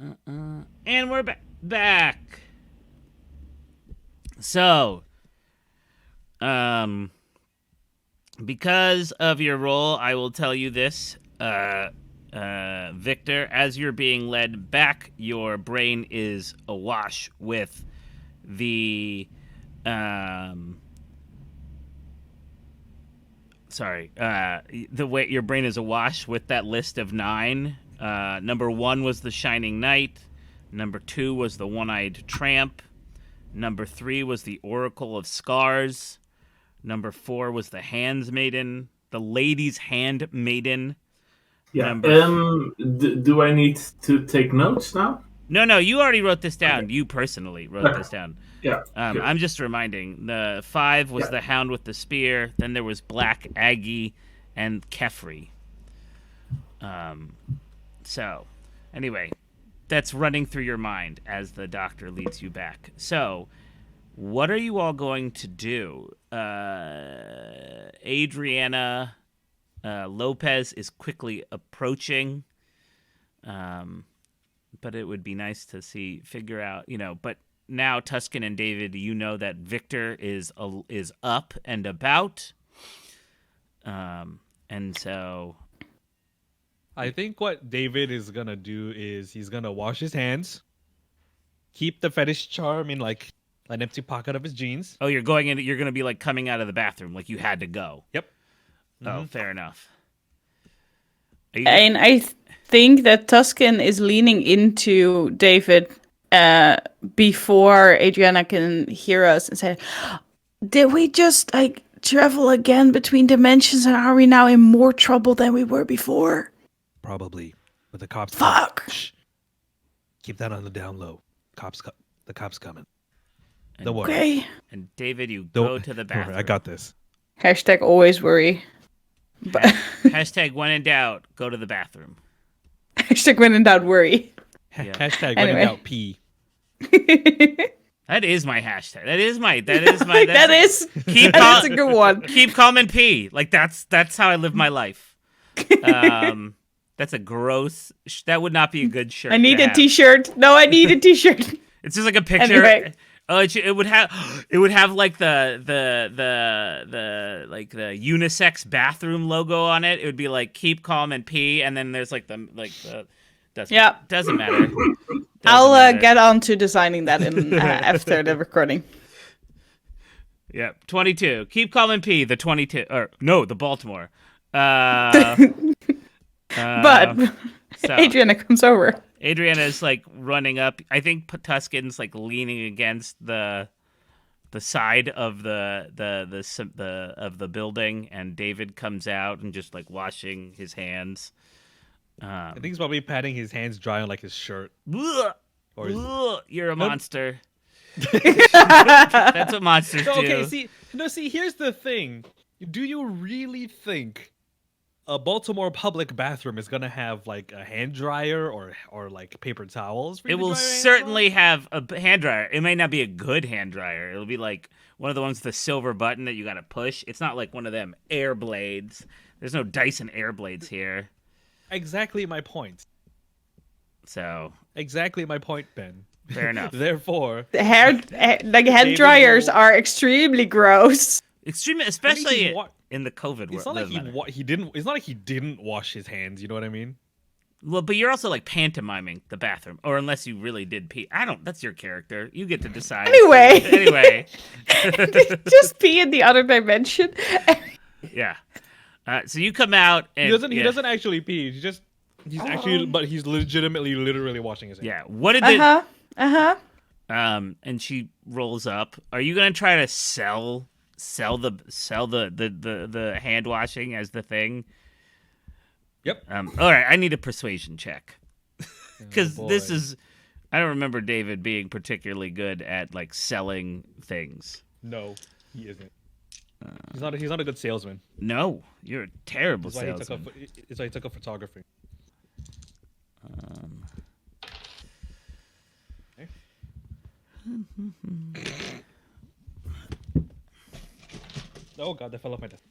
And we're back. So, because of your role, I will tell you this, Victor. As you're being led back, your brain is awash with the the way your brain is awash with that list of 9. Number 1 was the Shining Knight. Number 2 was the One-Eyed Tramp. Number 3 was the Oracle of Scars. Number 4 was the Hands Maiden, the Lady's Hand Maiden. Yeah. Do I need to take notes now? No, you already wrote this down. Okay. You personally wrote this down. Yeah. I'm just reminding. The 5 was the Hound with the Spear. Then there was Black Aggie and Kefri. So, anyway, that's running through your mind as the doctor leads you back. So, what are you all going to do? Adriana Lopez is quickly approaching. But it would be nice to figure out, but now Tuscan and David, you know that Victor is up and about. And so I think what David is going to do is he's going to wash his hands, keep the fetish charm in like an empty pocket of his jeans. Oh, you're going to be like coming out of the bathroom like you had to go. Yep. Oh, fair enough. And I think that Tuscan is leaning into David before Adriana can hear us and say, did we just travel again between dimensions, and are we now in more trouble than we were before? Probably. But the cops... Fuck! Shh. Keep that on the down low. The cops coming. Don't worry. Okay. And David, you go to the bathroom. Don't worry, I got this. Hashtag always worry. Hashtag when in doubt, go to the bathroom. Hashtag when in doubt, worry. Yeah. Hashtag when in doubt, pee. That is my hashtag. That is keep that's a good one. Keep calm and pee. Like that's how I live my life. That's a gross. That would not be a good shirt. I need a t-shirt. No, I need a t-shirt. It's just like a picture. Anyway. Oh, it would have like the unisex bathroom logo on it. It would be like keep calm and pee, and then there's doesn't matter. I'll get on to designing that after the recording. Yeah, 22. Keep calm and pee. The 22 the Baltimore. But so, Adriana comes over. Adriana is running up. I think Tuscan's leaning against the side of the building, and David comes out and just washing his hands. I think he's probably patting his hands dry on his shirt. You're a monster. That's what monsters do. Okay, see, here's the thing. Do you really think a Baltimore public bathroom is gonna have a hand dryer or paper towels? It will certainly have a hand dryer. It may not be a good hand dryer. It'll be one of the ones with the silver button that you gotta push. It's not like one of them air blades. There's no Dyson air blades here. Exactly my point. So exactly my point, Ben. Fair enough. Therefore, the hand dryers are extremely gross. Extremely, especially in the COVID world. It's not like he didn't. It's not like he didn't wash his hands. You know what I mean? Well, but you're also pantomiming the bathroom, or unless you really did pee. That's your character. You get to decide. Anyway, just pee in the other dimension. Yeah. So you come out, and he doesn't actually pee. He's legitimately, literally washing his hands. Yeah. What did and she rolls up. Are you gonna try to sell the hand washing as the thing? Yep. All right. I need a persuasion check because this is. I don't remember David being particularly good at selling things. No, he isn't. He's not a good salesman. No, you're a terrible salesman. That's why he took up photography. Oh god, that fell off my desk.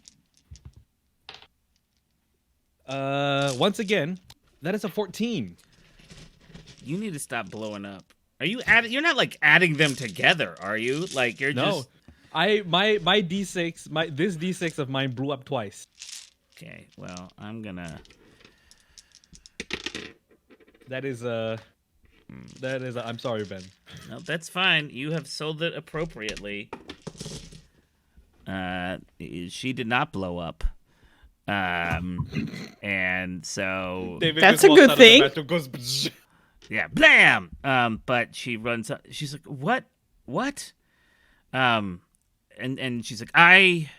Once again, that is a 14. you need to stop blowing up. Are you you're not like adding them together, are you? Like you're No, just my D6 this D6 of mine blew up twice. okay. Well, I'm gonna. That is I'm sorry, Ben. No, that's fine. You have sold it appropriately. She did not blow up. And so David That's just a walks good out of the thing. bathroom, goes, "Bzz." yeah, blam. But she runs up. She's like, "What?" And she's like, "I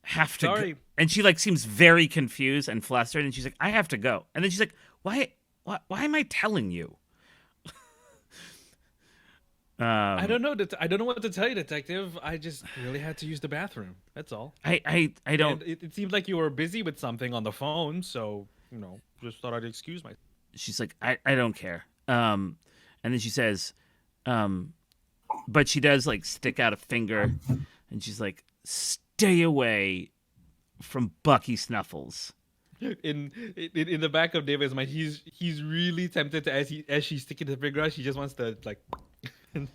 have to." Sorry. Go. And she like seems very confused and flustered. And she's like, "I have to go." And then she's like, "Why am I telling you?" I don't know. I don't know what to tell you, detective. I just really had to use the bathroom. That's all. I don't. And it seemed like you were busy with something on the phone, so just thought I'd excuse myself. She's like, I don't care. And then she says, but she does like stick out a finger, and she's like, stay away from Bucky Snuffles. In the back of David's mind, he's really tempted to as she's sticking the finger out, she just wants to like. And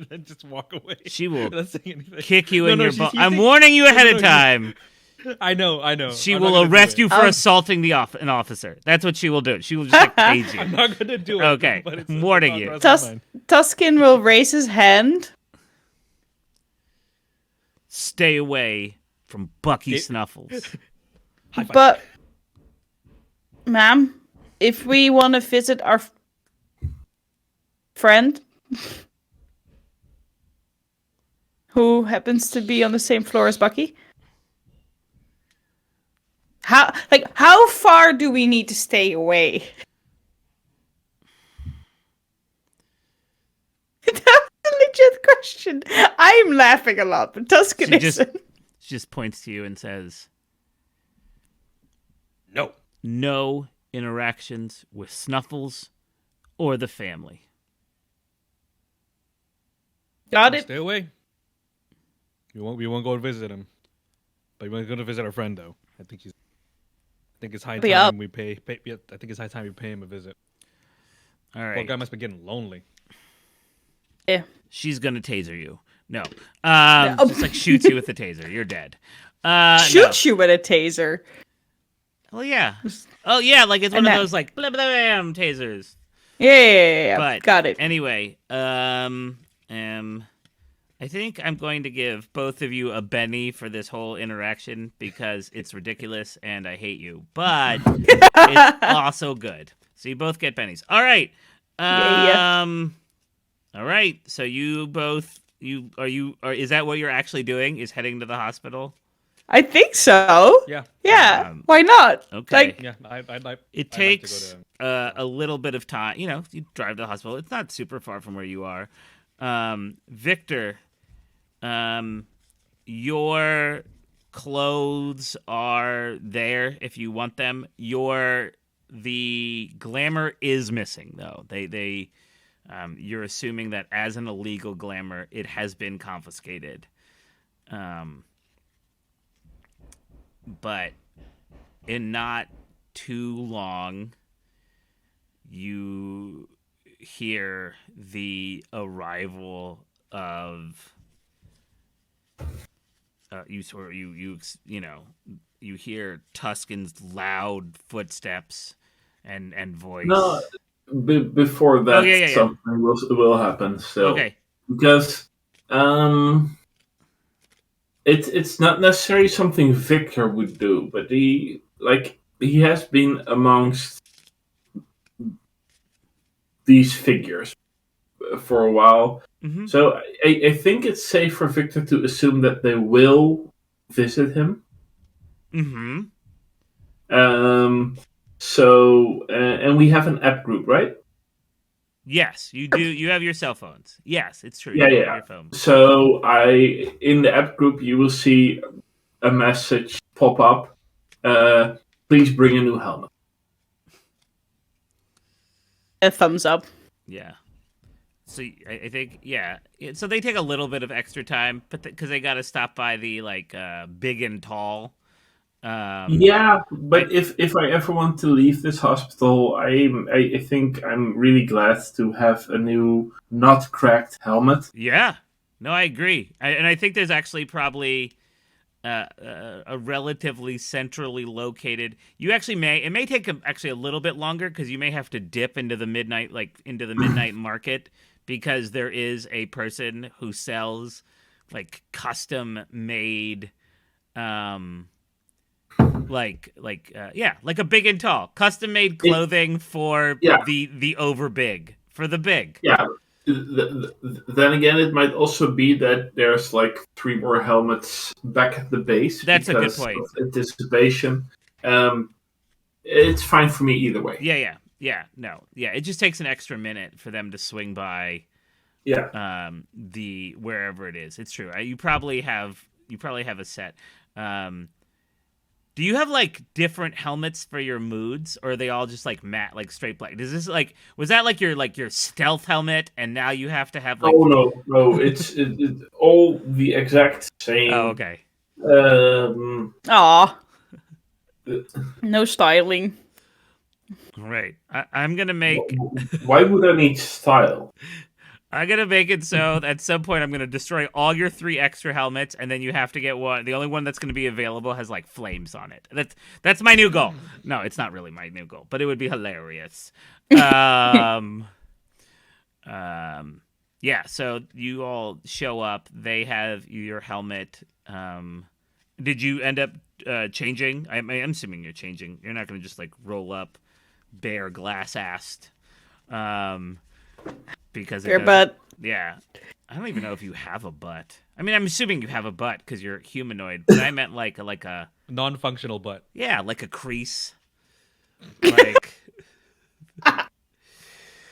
then just walk away. She will without saying anything. kick you in your butt. I'm thinking- warning you ahead of time. I know. She I'm not will gonna do arrest it. you for assaulting an officer. That's what she will do. She will just like tase I'm you. not gonna do it. Okay, but it's I'm warning on you. the rest of mine. Tuskin will raise his hand. Stay away from Bucky It- Snuffles. High five. But, ma'am, if we want to visit our friend, who happens to be on the same floor as Bucky, how far do we need to stay away? That's a legit question. I'm laughing a lot, but Tuscan She just- isn't. She just points to you and says, No. no interactions with Snuffles or the family. Got it. Stay away. We won't go and visit him. But we're gonna visit our friend though. I think it's high Be time up. we pay. Yeah, I think it's high time we pay him a visit. All Poor right. guy must be getting lonely. Yeah. She's gonna taser you. No. No. Just like shoots you with the taser. You're dead. No. Shoots you with a taser. Well, yeah. Oh, yeah. Like it's one And of that- those like blah blah blam tasers. Yeah. But Got it. Anyway, I think I'm going to give both of you a Benny for this whole interaction because it's ridiculous and I hate you. But it's also good. So you both get Bennies. All right. Yeah. All right. So you both is that what you're actually doing? Is heading to the hospital? I think so. Yeah. Yeah. Um, Why not? Okay. Like, Yeah. I'd like It to takes go a little bit of time. You know, you drive to the hospital. It's not super far from where you are. Victor, your clothes are there if you want them. The glamour is missing though. You're assuming that as an illegal glamour, it has been confiscated. But in not too long, you hear the arrival of you hear Tuscan's loud footsteps and voice. No, before that, yeah. something will happen. So Okay. because it's not necessarily something Victor would do, but he has been amongst these figures for a while. Mm-hmm. So I think it's safe for Victor to assume that they will visit him. Mm-hmm. So and we have an app group, right? Yes, you do. You have your cell phones. Yes, it's true. Yeah, You have yeah. Your phone. So in the app group, you will see a message pop up. Please bring a new helmet. a thumbs up. Yeah. So I think so they take a little bit of extra time, but because they got to stop by the big and tall Yeah, but if I ever want to leave this hospital, I think I'm really glad to have a new not cracked helmet. Yeah. No, I agree. And I think there's actually probably a relatively centrally located. You actually it may take actually a little bit longer because you may have to dip into the midnight market because there is a person who sells like custom made um like a big and tall custom made It, clothing for yeah, the over big for the big. yeah. Then again, it might also be that there's like 3 more helmets back at the base That's a good because point. of anticipation. Um, it's fine for me either way. Yeah. No, yeah. It just takes an extra minute for them to swing by Yeah. the wherever it is. It's true. You probably have a set. Do you have like different helmets for your moods, or are they all just like matte, like straight black? Does this was that like your stealth helmet, and now you have to have like? Oh no! It's all the exact Oh, same. okay. Aw, Uh, no styling. Right. I'm gonna make. Why would I need style? I'm gonna make it so at some point I'm gonna destroy all your 3 extra helmets, and then you have to get one. The only one that's gonna be available has like flames on it. That's my new goal. No, it's not really my new goal, but it would be hilarious. Um, yeah. So you all show up. They have your helmet. Did you end up changing? I'm assuming you're changing. You're not gonna just like roll up bare glass assed. Because Your butt. Yeah, I don't even know if you have a butt. I mean, I'm assuming you have a butt because you're humanoid, but I meant like a Non-functional butt. yeah, like a crease. Like,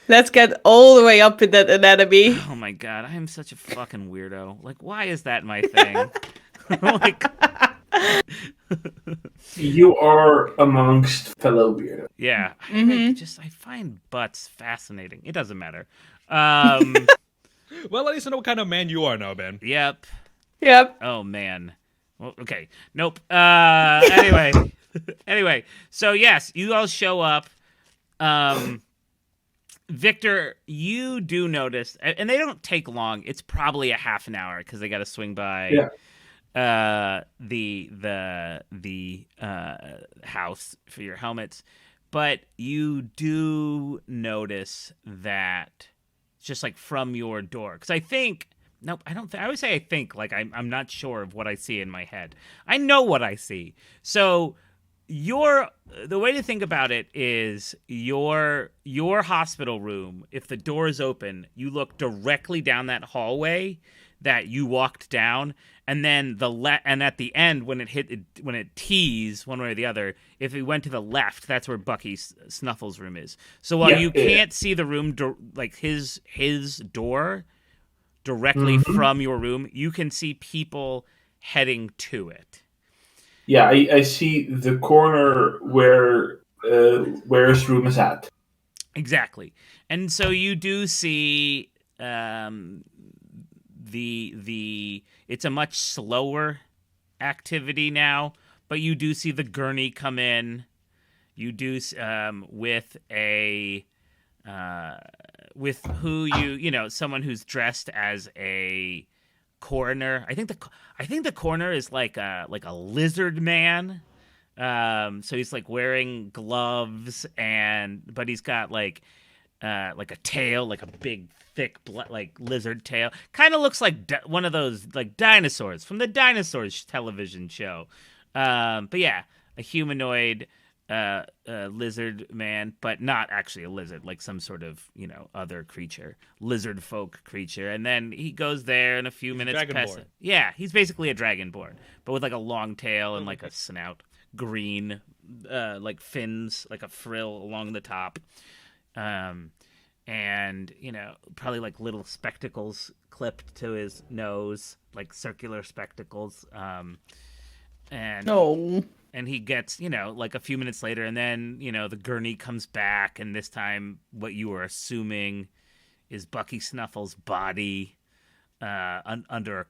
Let's get all the way up in that anatomy. oh my god, I am such a fucking weirdo. Like, why is that my thing? Like, You are amongst fellow weirdos. yeah, I find butts fascinating. It doesn't matter. Well, at least I know what kind of man you are now, Ben. Yep. Yep. Oh man. Well, okay. Nope. Anyway. So yes, you all show up. Victor, you do notice, and they don't take long. It's probably a half an hour because they got to swing by. Yeah. The house for your helmets, but you do notice that just like from your door, because I think nope, I don't. I always say I think like I'm not sure of what I see in my head. I know what I see. So the way to think about it is your hospital room. If the door is open, you look directly down that hallway that you walked down, and then and at the end when it tees one way or the other, if it went to the left, that's where Bucky Snuffles' room is. So while you can't see the room like his door directly from your room, you can see people heading to it. Yeah, I see the corner where his room is at. Exactly. And so you do see it's a much slower activity now, but you do see the gurney come in. You do with someone who's dressed as a coroner. I think the coroner is like a lizard man. So he's like wearing gloves but he's got like a tail, like a big thick like lizard tail. Kind of looks like one of those like dinosaurs from the Dinosaurs television show. But yeah, a humanoid lizard man, but not actually a lizard, like some sort of other creature, lizard folk creature. And then he goes there, and a few minutes pass. Yeah, he's basically a dragonborn, but with like a long tail and like a snout, green, like fins, like a frill along the top. And probably like little spectacles clipped to his nose, like circular spectacles. And he gets like a few minutes later, and then the gurney comes back, and this time what you were assuming is Bucky Snuffles' body under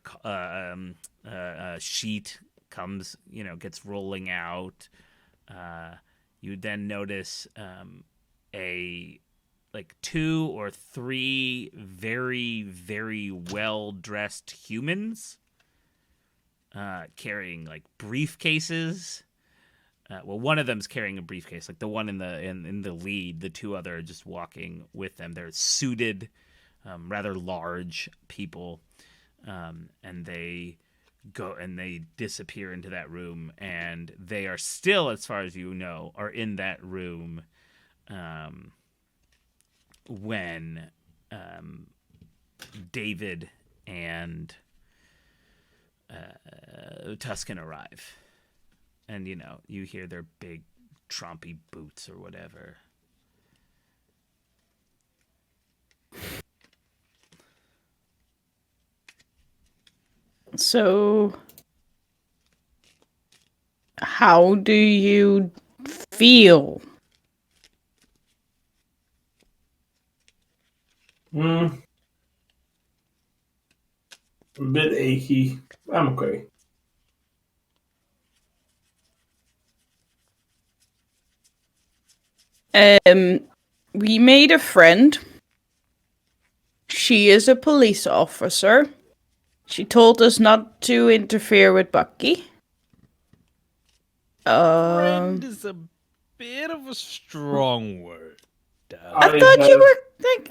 a sheet comes, gets rolling out. You then notice a like 2 or 3 very, very well dressed humans carrying like briefcases. Well, one of them's carrying a briefcase, like the one in the lead. The 2 other are just walking with them. They're suited, rather large people, and they go and they disappear into that room. And they are still, as far as you know, are in that room when David and Tuscan arrive. And, you hear their big, trompy boots or whatever. So, how do you feel? A bit achy. I'm okay. We made a friend. She is a police officer. She told us not to interfere with Bucky. Friend is a bit of a strong word. I thought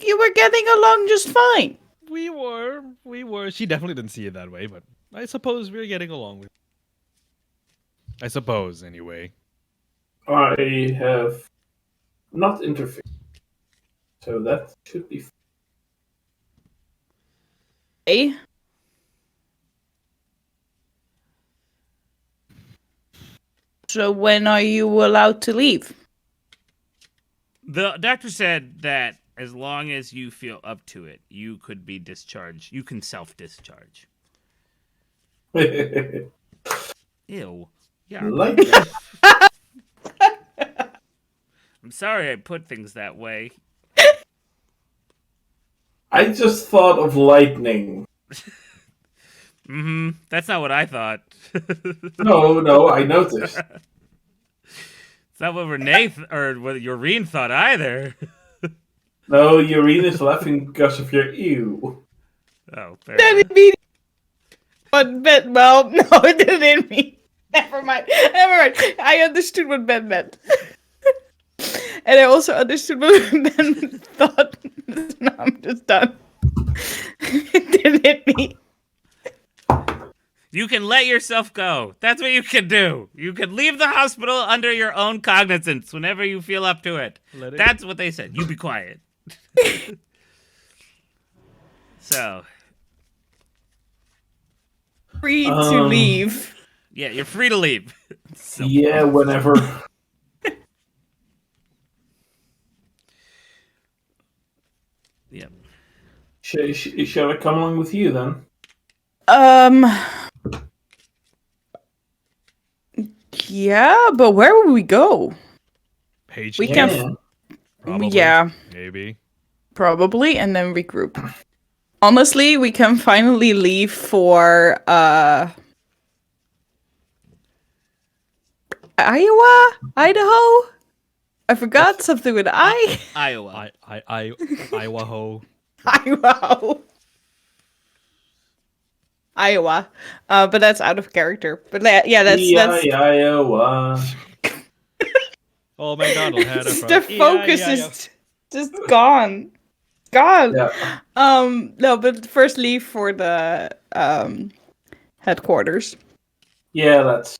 you were getting along just fine. We were. She definitely didn't see it that way, but I suppose we're getting along with. I suppose, anyway. I have not interfered, so that should be fine. Hey. So when are you allowed to leave? The doctor said that as long as you feel up to it, you could be discharged. You can self-discharge. Ew. Yeah. Like that. I'm sorry I put things that way. I just thought of lightning. Mm-hmm. That's not what I thought. No, I noticed. It's not what Renee or what Yoreen thought either. No, Urine is laughing because of your ew. Oh, fair. That didn't mean. But well, no, it didn't mean. Never mind. I understood what Ben meant. And I also understood what Ben thought. No, I'm just done. It didn't hit me. You can let yourself go. That's what you can do. You can leave the hospital under your own cognizance whenever you feel up to it. That's what they said. You be quiet. So. Free to leave. Yeah, you're free to leave. So. Yeah, whenever. Yep. Shall I come along with you then? Yeah, but where will we go? Page. We Yeah. can. Probably. Yeah, Maybe. probably, and then regroup. Honestly, we can finally leave for Iowa, Idaho. I forgot something with Iowa. Iowa. Iowa. Iowa. But that's out of character. But yeah, that's Iowa. Oh my god, I'll head the focus is just gone. Yeah. No, but first leave for the headquarters. Yeah, that's.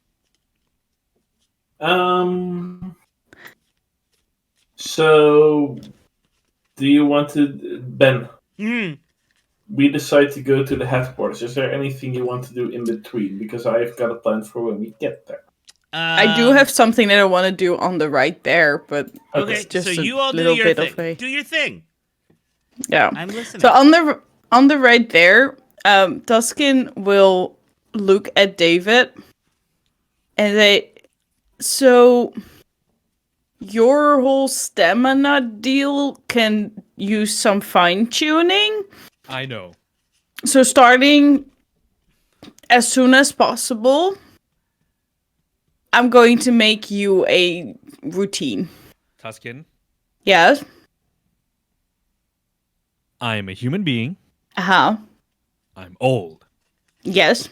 So, do you want to, Ben? We decide to go to the headquarters. Is there anything you want to do in between? Because I've got a plan for when we get there. I do have something that I want to do on the right there, but Okay, it's just so you a all do little your bit thing. of a Do your thing. yeah. I'm listening. So on the right there, Tuscan will look at David, and they. So your whole stamina deal can use some fine tuning. I know. So starting as soon as possible, I'm going to make you a routine. Tuscan, Yes. I am a human being. Uh-huh. I'm old. Yes.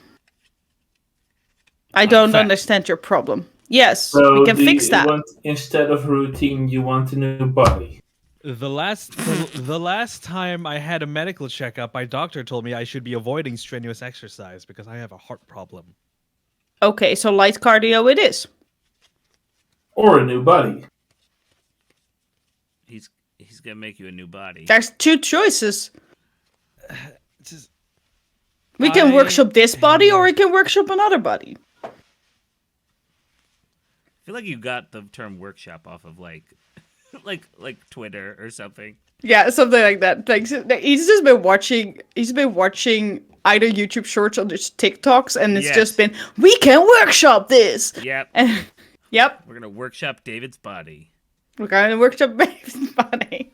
I I'm don't fat. understand your problem. Yes, we So can fix that. instead of routine, you want a new body. The last time I had a medical checkup, my doctor told me I should be avoiding strenuous exercise because I have a heart problem. Okay, so light cardio it is. Or a new body. He's gonna make you a new body. There's two choices. Just- We can I- workshop this body or we can workshop another body. I feel like you got the term workshop off of like Twitter or something. Yeah, something like that. Like, he's just been watching. He's been watching either YouTube Shorts or just TikToks, and it's Yes. just been, we can workshop this. Yep. And yep, We're gonna workshop David's body. we're gonna workshop Baby's body.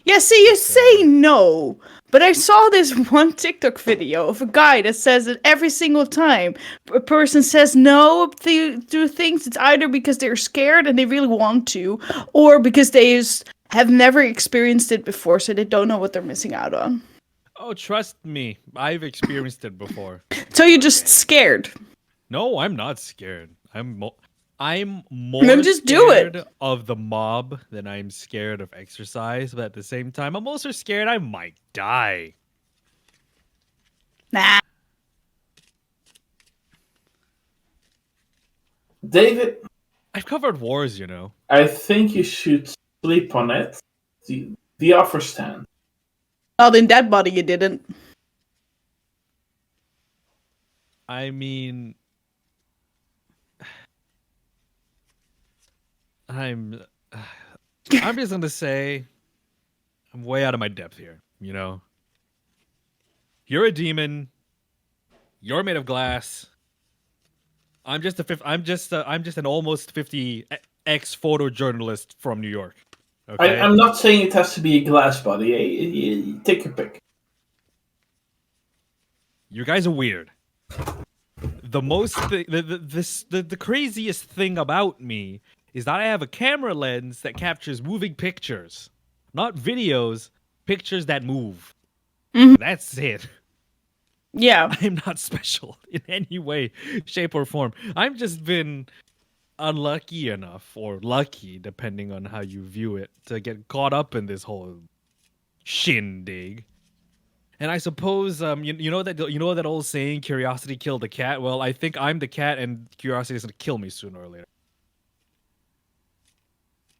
Yeah, see, you say no, but I saw this one TikTok video of a guy that says that every single time a person says no to things, it's either because they're scared and they really want to, or because they just have never experienced it before, so they don't know what they're missing out on. Oh, trust me, I've experienced it before. So you're just scared. No, I'm not scared. I'm more Then just do it. scared of the mob than I'm scared of exercise, but at the same time, I'm also scared I might die. Nah. David, I've covered wars, you know. I think you should sleep on it. The offer stand. Not in that body, you didn't. I mean, I'm just gonna say I'm way out of my depth here, you know. You're a demon. You're made of glass. I'm just an almost 50 ex photojournalist from New York. Okay. I'm not saying it has to be a glass body. Take your pick. You guys are weird. The craziest thing about me is that I have a camera lens that captures moving pictures, not videos, pictures that move. That's it. Yeah. I'm not special in any way, shape, or form. I've just been unlucky enough, or lucky, depending on how you view it, to get caught up in this whole shindig. And I suppose you know that old saying, curiosity killed the cat. Well, I think I'm the cat, and curiosity is gonna kill me sooner or later.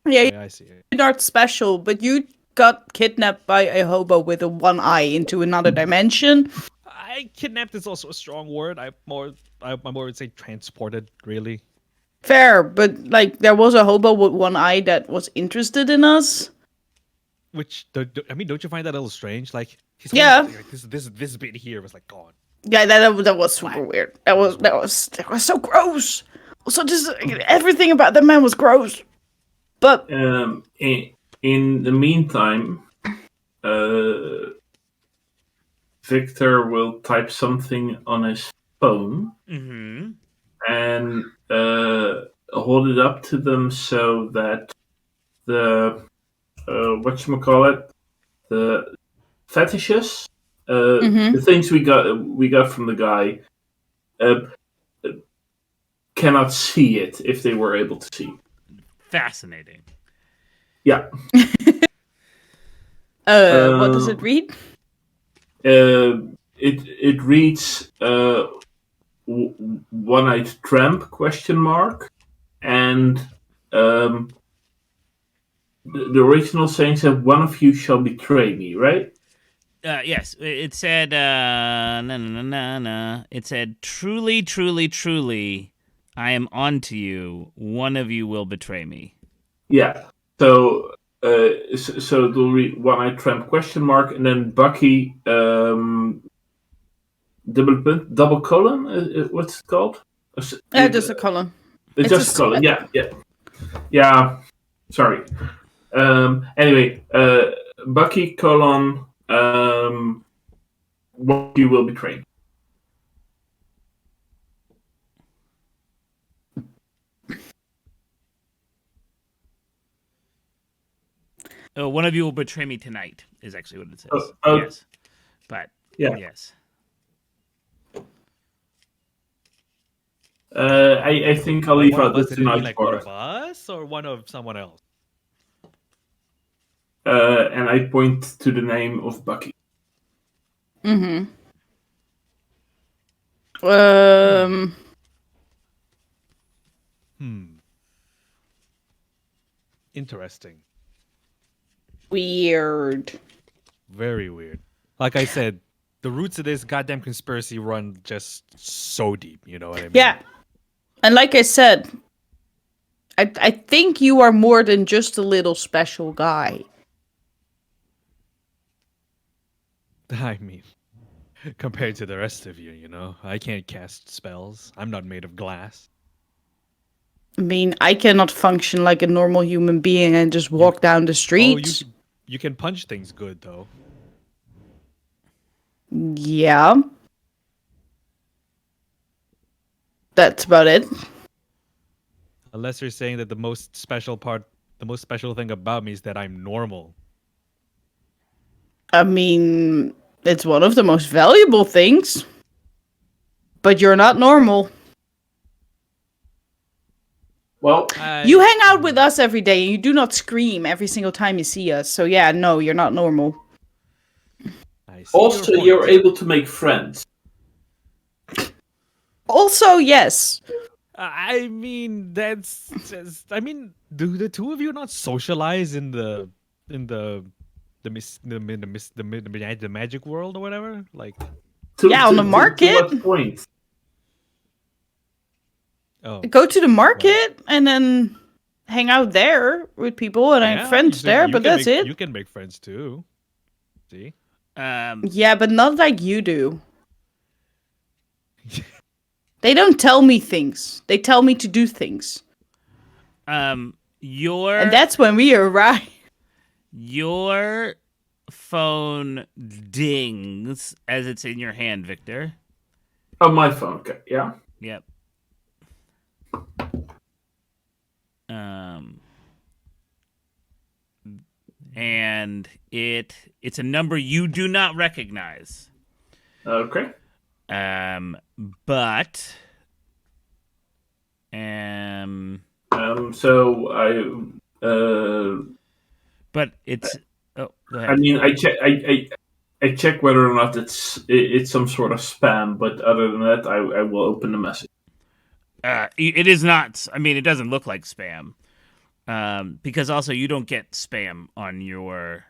Yeah, Yeah, I see it. you're not special, but you got kidnapped by a hobo with a one eye into another dimension. Kidnapped is also a strong word. I more would say transported, really. Fair, but like there was a hobo with one eye that was interested in us. Which I mean, don't you find that a little strange? Like, his Yeah. whole, like this bit here was like gone. Yeah, that was super weird. That was so gross. Also, just everything about the man was gross. But In the meantime, Victor will type something on his phone Mm-hmm. and hold it up to them so that the whatchamacallit, the fetishes, the things we got from the guy, cannot see it if they were able to see. Fascinating. Yeah. what does it read? It reads one-eyed tramp ? And the original saying said, "One of you shall betray me," right? Yes, it said na na na na na. It said, "Truly, truly, truly, I am onto you. One of you will betray me." Yeah. So they'll read one-eyed tramp ? And then Bucky double colon. What's it called? Just a column. It's Just a colon. sweat. Yeah. Sorry. Anyway, Bucky colon. What you will betray. one of you will betray me tonight. Is actually what it says. Oh. Yes, but Yeah. yes. I think I'll leave One out of the us, did it mean tonight like one part. of us or one of someone else? And I point to the name of Bucky. Mm-hmm. Interesting. Weird. Very weird. Like I said, the roots of this goddamn conspiracy run just so deep. You know what I mean? Yeah. And like I said, I think you are more than just a little special guy. I mean, compared to the rest of you, I can't cast spells. I'm not made of glass. I mean, I cannot function like a normal human being and just walk down the Oh, streets. you can punch things good though. Yeah. That's about it. Unless you're saying that the most special thing about me is that I'm normal. I mean, it's one of the most valuable things. But you're not normal. Well, You hang out with us every day and you do not scream every single time you see us. So yeah, no, you're not normal. I see also, your you're point. able to make friends. Also, yes. I mean, that's just. I mean, do the two of you not socialize in the magic world or whatever? Like, Yeah, on the market. To what point? oh, Go to the market and then hang out there with people and I have friends there, but that's it. You can make friends too. See? Yeah, but not like you do. They don't tell me things. They tell me to do things. And that's when we arrive. Your phone dings as it's in your hand, Victor. Oh, my phone. Okay, yeah. Yep. And it's a number you do not recognize. Okay. But So I. But it's. Oh, go ahead. I mean, I check whether or not it's some sort of spam, but other than that, I will open the message. It is not. I mean, it doesn't look like spam. Because also you don't get spam on your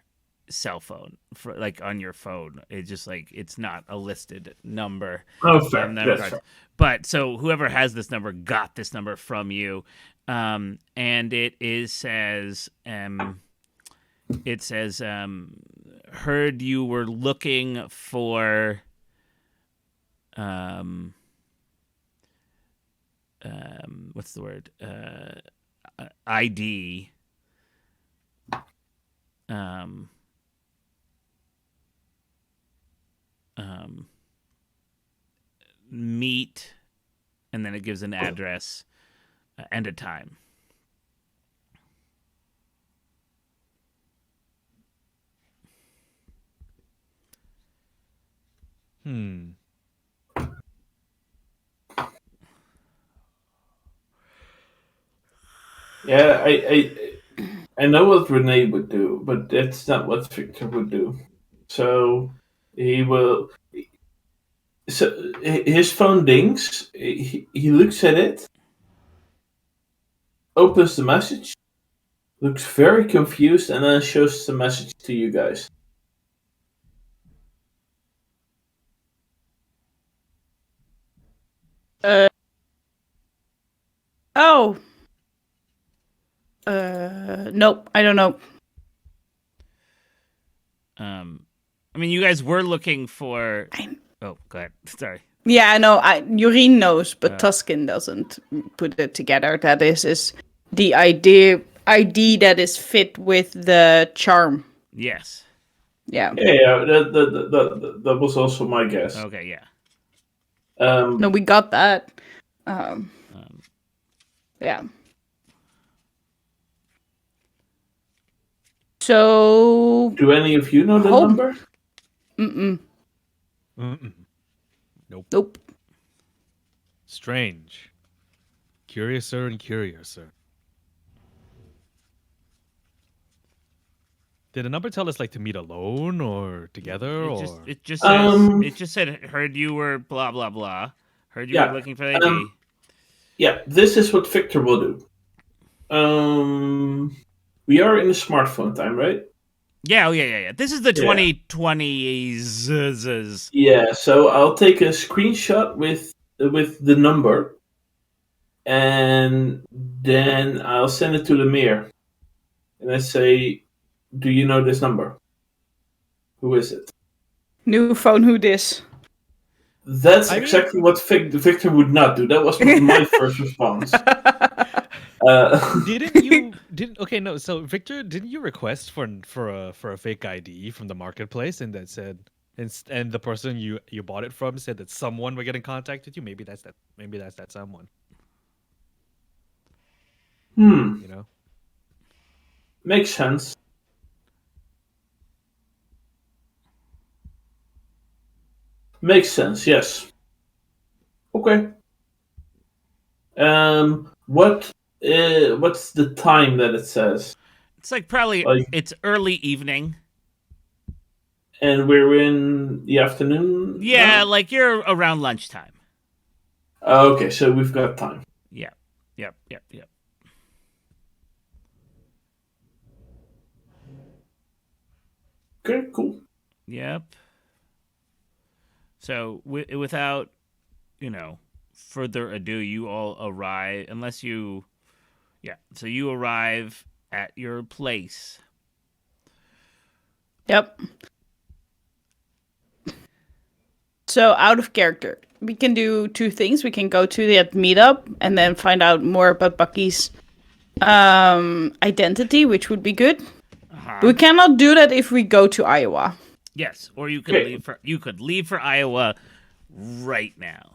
cell phone, like on your phone. It's just like it's not a listed number. Oh, fair. That's fair. But so whoever has this number got this number from you, and it says heard you were looking for what's the word ID. Meet, and then it gives an address and a time. Yeah, I know what Renee would do, but that's not what Victor would do. So he will. So his phone dings. He looks at it, opens the message, looks very confused, and then shows the message to you guys. Oh. Nope, I don't know. I mean, you guys were looking for. Oh, go ahead. Sorry. Yeah, I know. Joreen knows, but Tuskin doesn't put it together. That is the ID that is fit with the charm. Yes. Yeah. Yeah. That was also my guess. Okay. Yeah. No, we got that. Yeah. So, Do any of you know the Home. number? Mm-mm. nope. Strange. Curiouser and curiouser. Did the number tell us like to meet alone or together or? It just says Um, it just said heard you were blah blah blah. Heard you Yeah, were looking for AD. Yeah, this is what Victor will do. We are in the smartphone time, right? Yeah. This is the Yeah. 2020s. Yeah, so I'll take a screenshot with the number, and then I'll send it to the mirror, and I say, "Do you know this number? Who is it?" New phone, who this? That's I mean- exactly what Victor would not do. That was my first response. Okay, no, so Victor, didn't you request for a fake ID from the marketplace and that said and the person you bought it from said that someone would get in contact with you? Maybe that's that someone, you know? Makes sense. Makes sense, yes. Okay. What's the time that it says? It's like probably Like- it's early evening. And we're in the afternoon? Yeah, now? like you're around lunchtime. Okay, so we've got time. Yep. Okay, cool. Yep. So without, further ado, you all arrive. So you arrive at your place. Yep. So, out of character, we can do two things. We can go to that meetup and then find out more about Bucky's identity, which would be good. Uh-huh. But we cannot do that if we go to Iowa. Yes, or you could leave for Iowa right now.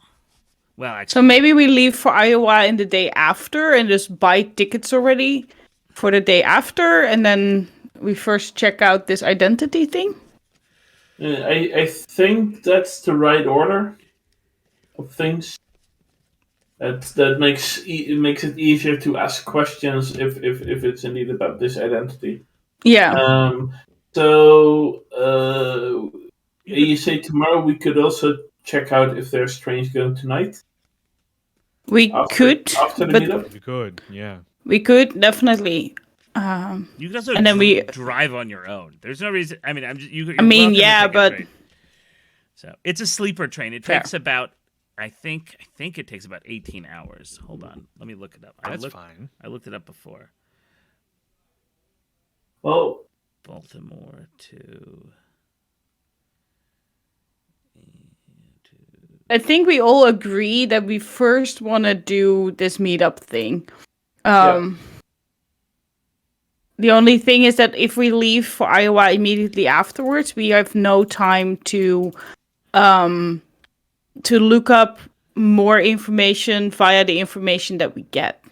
Well, actually, So maybe we leave for Iowa in the day after and just buy tickets already for the day after, and then we first check out this identity thing. I think that's the right order of things. That makes it easier to ask questions if it's indeed about this identity. Yeah. So you say tomorrow we could also check out if there's trains going tonight. We could, after the but meetup. You could, yeah. we could definitely. you could also and then we- drive on your own. There's no reason. I mean, you're I mean, welcome to yeah, take a but- train. So it's a sleeper train. It Fair. takes about, I think it takes about 18 hours. Hold on, let me look it up. That's fine. I looked it up before. Well, Baltimore to. I think we all agree that we first want to do this meetup thing. The only thing is that if we leave for Iowa immediately afterwards, we have no time to look up more information via the information that we get.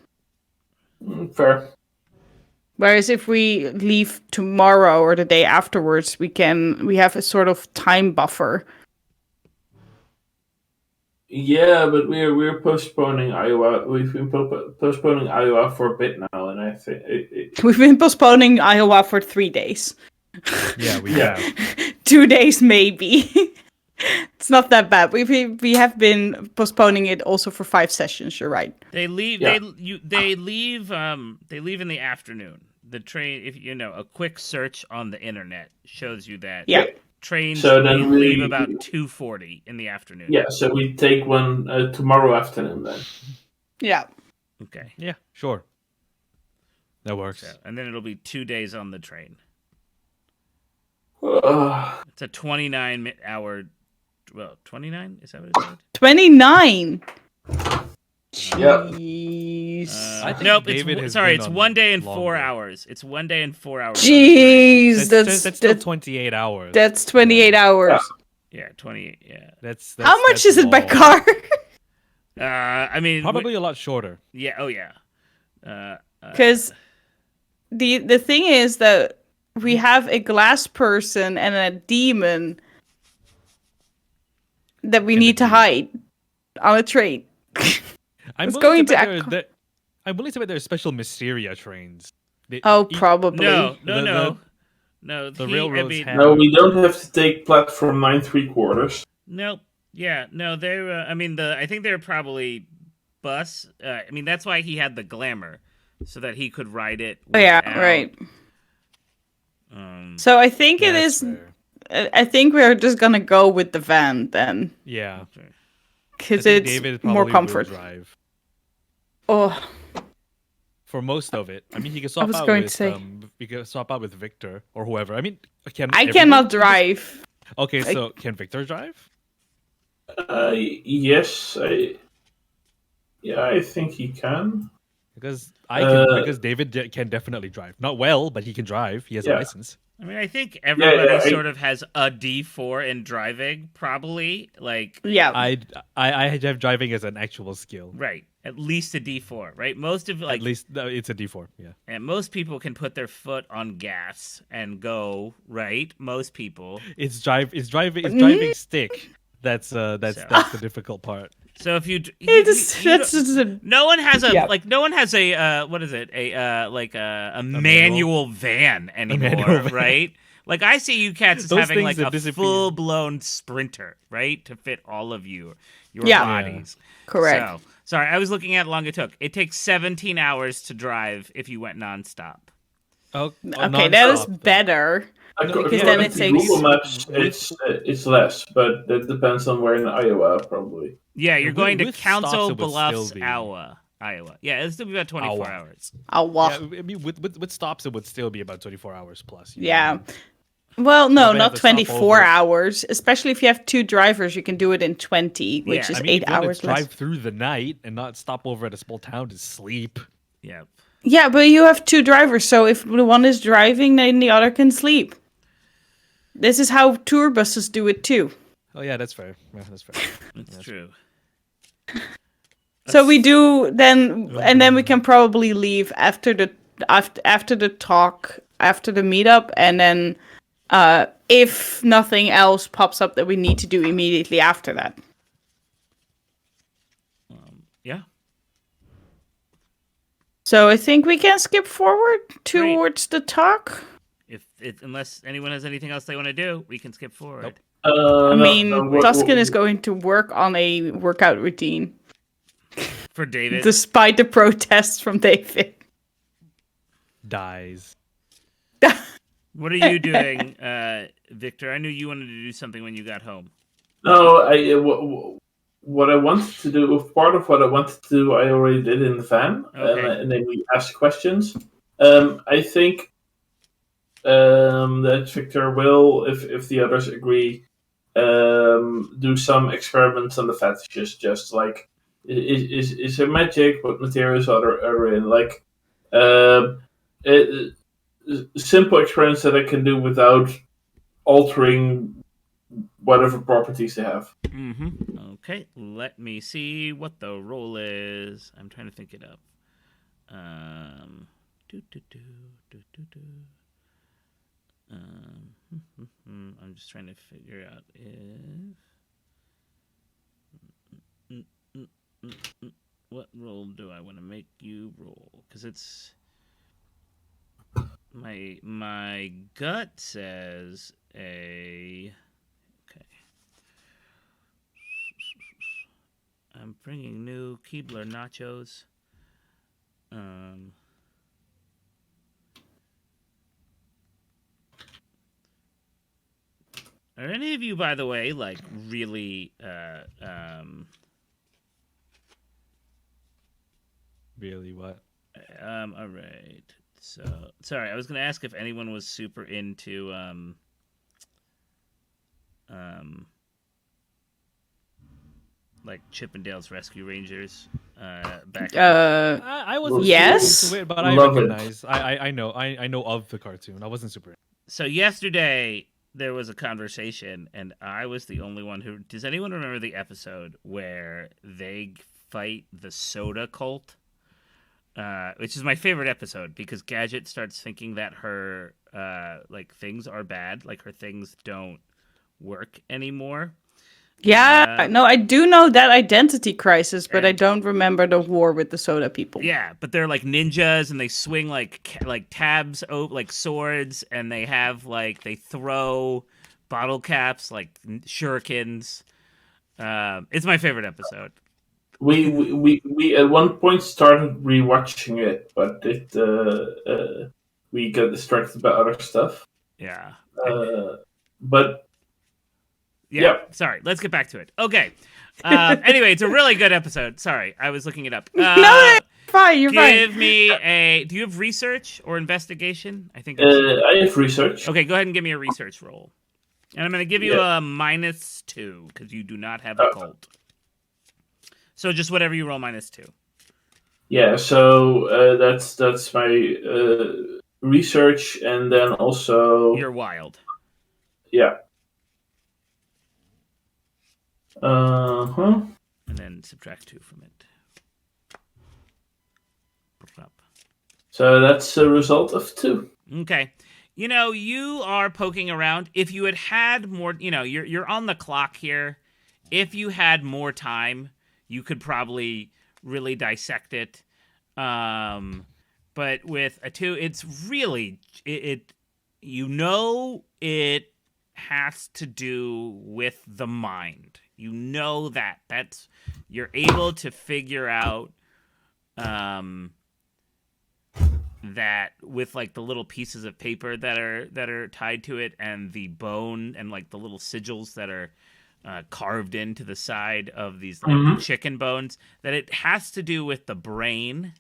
fair. Whereas if we leave tomorrow or the day afterwards, we have a sort of time buffer. Yeah, but we're postponing Iowa. We've been postponing Iowa for a bit now, and I think We've been postponing Iowa for 3 days. Yeah, we Yeah. have. 2 days maybe. It's not that bad. We have been postponing it also for 5 sessions. You're right. They leave. Yeah. They leave. They leave in the afternoon. The train. If a quick search on the internet shows you that. Yeah. Trains So then leave we- about 2:40 in the afternoon. yeah. So we take one tomorrow afternoon then. Yeah. Okay. Yeah, sure. That works. So, and then it'll be 2 days on the train. Uh, It's a 29-hour. Well, 29 is that what it said? 29. Yeah. Jeez. I think Nope. David has Sorry. been It's on 1 day and 4 longer. hours. It's 1 day and 4 hours. Jeez. That's still 28 hours. That's 28 hours. Yeah, 28. Yeah. That's How much that's is it by long. car? I mean, Probably a lot shorter. yeah. Oh yeah. Because the thing is that we have a glass person and a demon that we And the need to demon. hide on a train. I'm It's willing going to to bet I'm willing to bet there's special Mysteria trains. Oh, Each- probably. No, The- no. the I railroads mean, have- No, we don't have to take platform 9¾ nope. Yeah, no. They're. I mean, I think they're probably bus. I mean, that's why he had the glamour, so that he could ride it. Oh, yeah, without, right. Um, So I think it That's is. fair. I think we're just gonna go with the van then, Yeah. I because think it's David more probably comfort. will drive Oh, for most of it. I mean, he can swap was out going with to say- he can swap out with Victor or whoever. I mean, can I everyone cannot do this? drive. Okay, so can Victor drive? Yes, I think he can. Because I can. Uh, Because David can definitely drive. Not well, but he can drive. He has a Yeah. license. I mean, I think everybody I- sort of has a D4 in driving, probably. Like, Yeah. I have driving as an actual skill. right, at least a D4, right? Most of At least it's a D4. Yeah. and most people can put their foot on gas and go, right? Most people. It's driving stick. That's So- the difficult part. So if you, It's you that's just a, no one has a Yeah. no one has a what is it a manual? manual van anymore, manual van. right? Like I see you cats as Those having things like that a disappear. full blown sprinter, right, to fit all of your Yeah. bodies. correct. So, sorry, I was looking at how long it took. It takes 17 hours to drive if you went nonstop. Oh, Okay, that is better. According Because then to it takes- Google Maps, it's less, but that depends on where in Iowa, probably. Yeah, you're with- going to with stops, Council it would Bluffs, still be- Iowa. Yeah, it'll still be about 24 Iowa. hours. Oh, wow. Yeah, I mean, with stops, it would still be about 24 hours plus. you know? Yeah. Well, no, Probably have not to stop 24 over. hours. Especially if you have two drivers, you can do it in 20, which Yeah, is I mean, 8 if you want hours to less. drive through the night and not stop over at a small town to sleep. Yeah. Yeah, but you have two drivers, so if the one is driving, then the other can sleep. This is how tour buses do it too. Oh yeah, that's fair. Yeah, that's fair. It's true. So we do then, and then we can probably leave after the after the talk, after the meetup, and then if nothing else pops up that we need to do immediately after that. Yeah. So I think we can skip forward towards the talk. Unless anyone has anything else they want to do, we can skip forward. Nope. I mean, no, Tuscan is going to work on a workout routine, For David. despite the protests from David. Dies. What are you doing, Victor? I knew you wanted to do something when you got home. No, what I wanted to do, part of what I wanted to do, I already did in the van, Okay. and then we asked questions. I think that Victor will, if the others agree, do some experiments on the fetishes, just like is there magic? What materials are in? Like simple experiments that I can do without altering whatever properties they have. Mm-hmm. Okay, let me see what the roll is. I'm trying to think it up. I'm just trying to figure out if what roll do I want to make you roll? Because it's my gut says a. Okay. I'm bringing new Keebler nachos. Are any of you, by the way, like really Really, what? all right. So sorry, I was gonna ask if anyone was super into like Chippendale's Rescue Rangers back I wasn't Yes. super into it, but I Love it. recognize. I know of the cartoon. I wasn't super. So yesterday there was a conversation, and I was the only one who. Does anyone remember the episode where they fight the soda cult? which is my favorite episode because Gadget starts thinking that her things are bad, like her things don't work anymore. Yeah, no, I do know that identity crisis, but I And- don't remember the war with the soda people. Yeah, but they're like ninjas and they swing like tabs, like swords, and they have like they throw bottle caps like shurikens. It's my favorite episode. We at one point started rewatching it, but we got distracted by other stuff. Yeah. But Yeah. yeah. Sorry. Let's get back to it. Okay. Anyway, it's a really good episode. Sorry, I was looking it up. No, you're fine. You're fine. Give me a. Do you have research or investigation? I think. I have research. Okay, go ahead and give me a research roll. And I'm going to give you a -2 because you do not have a cult. So just whatever you roll -2. Yeah, so that's my research, and then also You're wild. yeah. Uh-huh. And then subtract 2 from it. Up. So that's a result of 2. Okay. You know, you are poking around. If you had more, you're on the clock here. If you had more time, you could probably really dissect it. But with a 2, it's really it has to do with the mind. You know that's you're able to figure out that with like the little pieces of paper that are tied to it and the bone and like the little sigils that are carved into the side of these like chicken bones, that it has to do with the brain.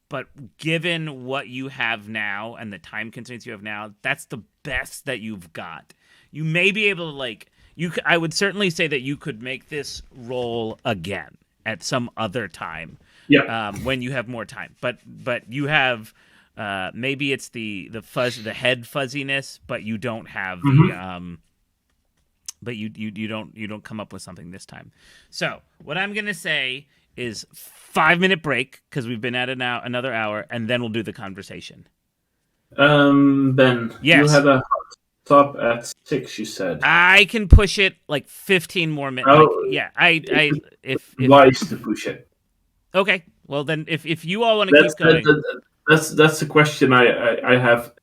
But given what you have now and the time constraints you have now, that's the best that you've got. You may be able to I would certainly say that you could make this roll again at some other time. Yeah. When you have more time, but you have maybe it's the head fuzziness, but you don't have the but you don't come up with something this time. So what I'm gonna say is 5-minute break because we've been at it now another hour, and then we'll do the conversation. Ben, Yes. You had a stop at 6. You said I can push it like 15 more minutes. Oh, If wise to push it. okay, well then if you all want to keep going, that's the question I have.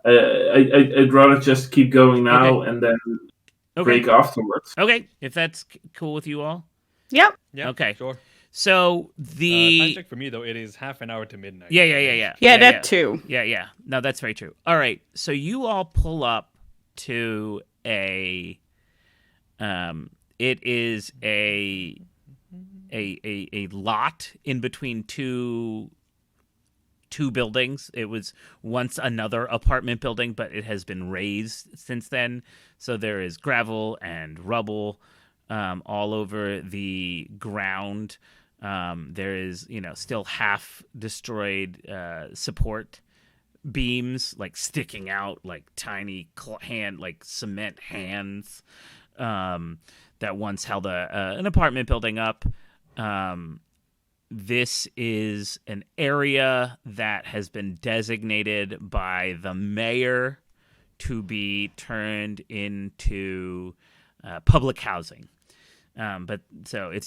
I'd rather just keep going now and then break afterwards. Okay, if that's cool with you all. Yep. Yeah. Okay. Sure. So Time check for me though, it is half an hour to midnight. Yeah, that too. Yeah. No, that's very true. All right. So you all pull up to a it is a lot in between two buildings. It was once another apartment building, but it has been raised since then. So there is gravel and rubble all over the ground. There is, still half destroyed support beams, like sticking out like tiny cement hands that once held an apartment building up. This is an area that has been designated by the mayor to be turned into public housing. But it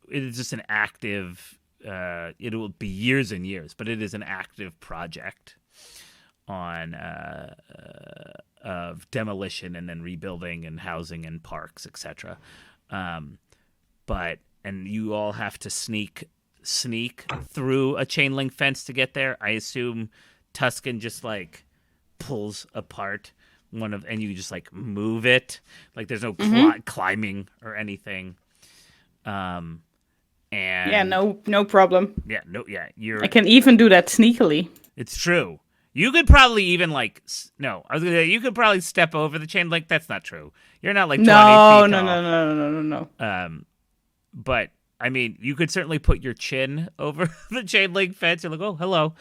is just an active. It will be years and years, but it is an active project on of demolition and then rebuilding and housing and parks, etc. And you all have to sneak through a chain link fence to get there. I assume Tuscan just like pulls apart and you just like move it. Like there's no climbing or anything. And yeah, no problem. Yeah, I can even do that sneakily. It's true. You could probably even I was gonna say you could probably step over the chain link. That's not true. You're not like 20 feet tall. No. But I mean, you could certainly put your chin over the chain link fence. You're like, oh, hello.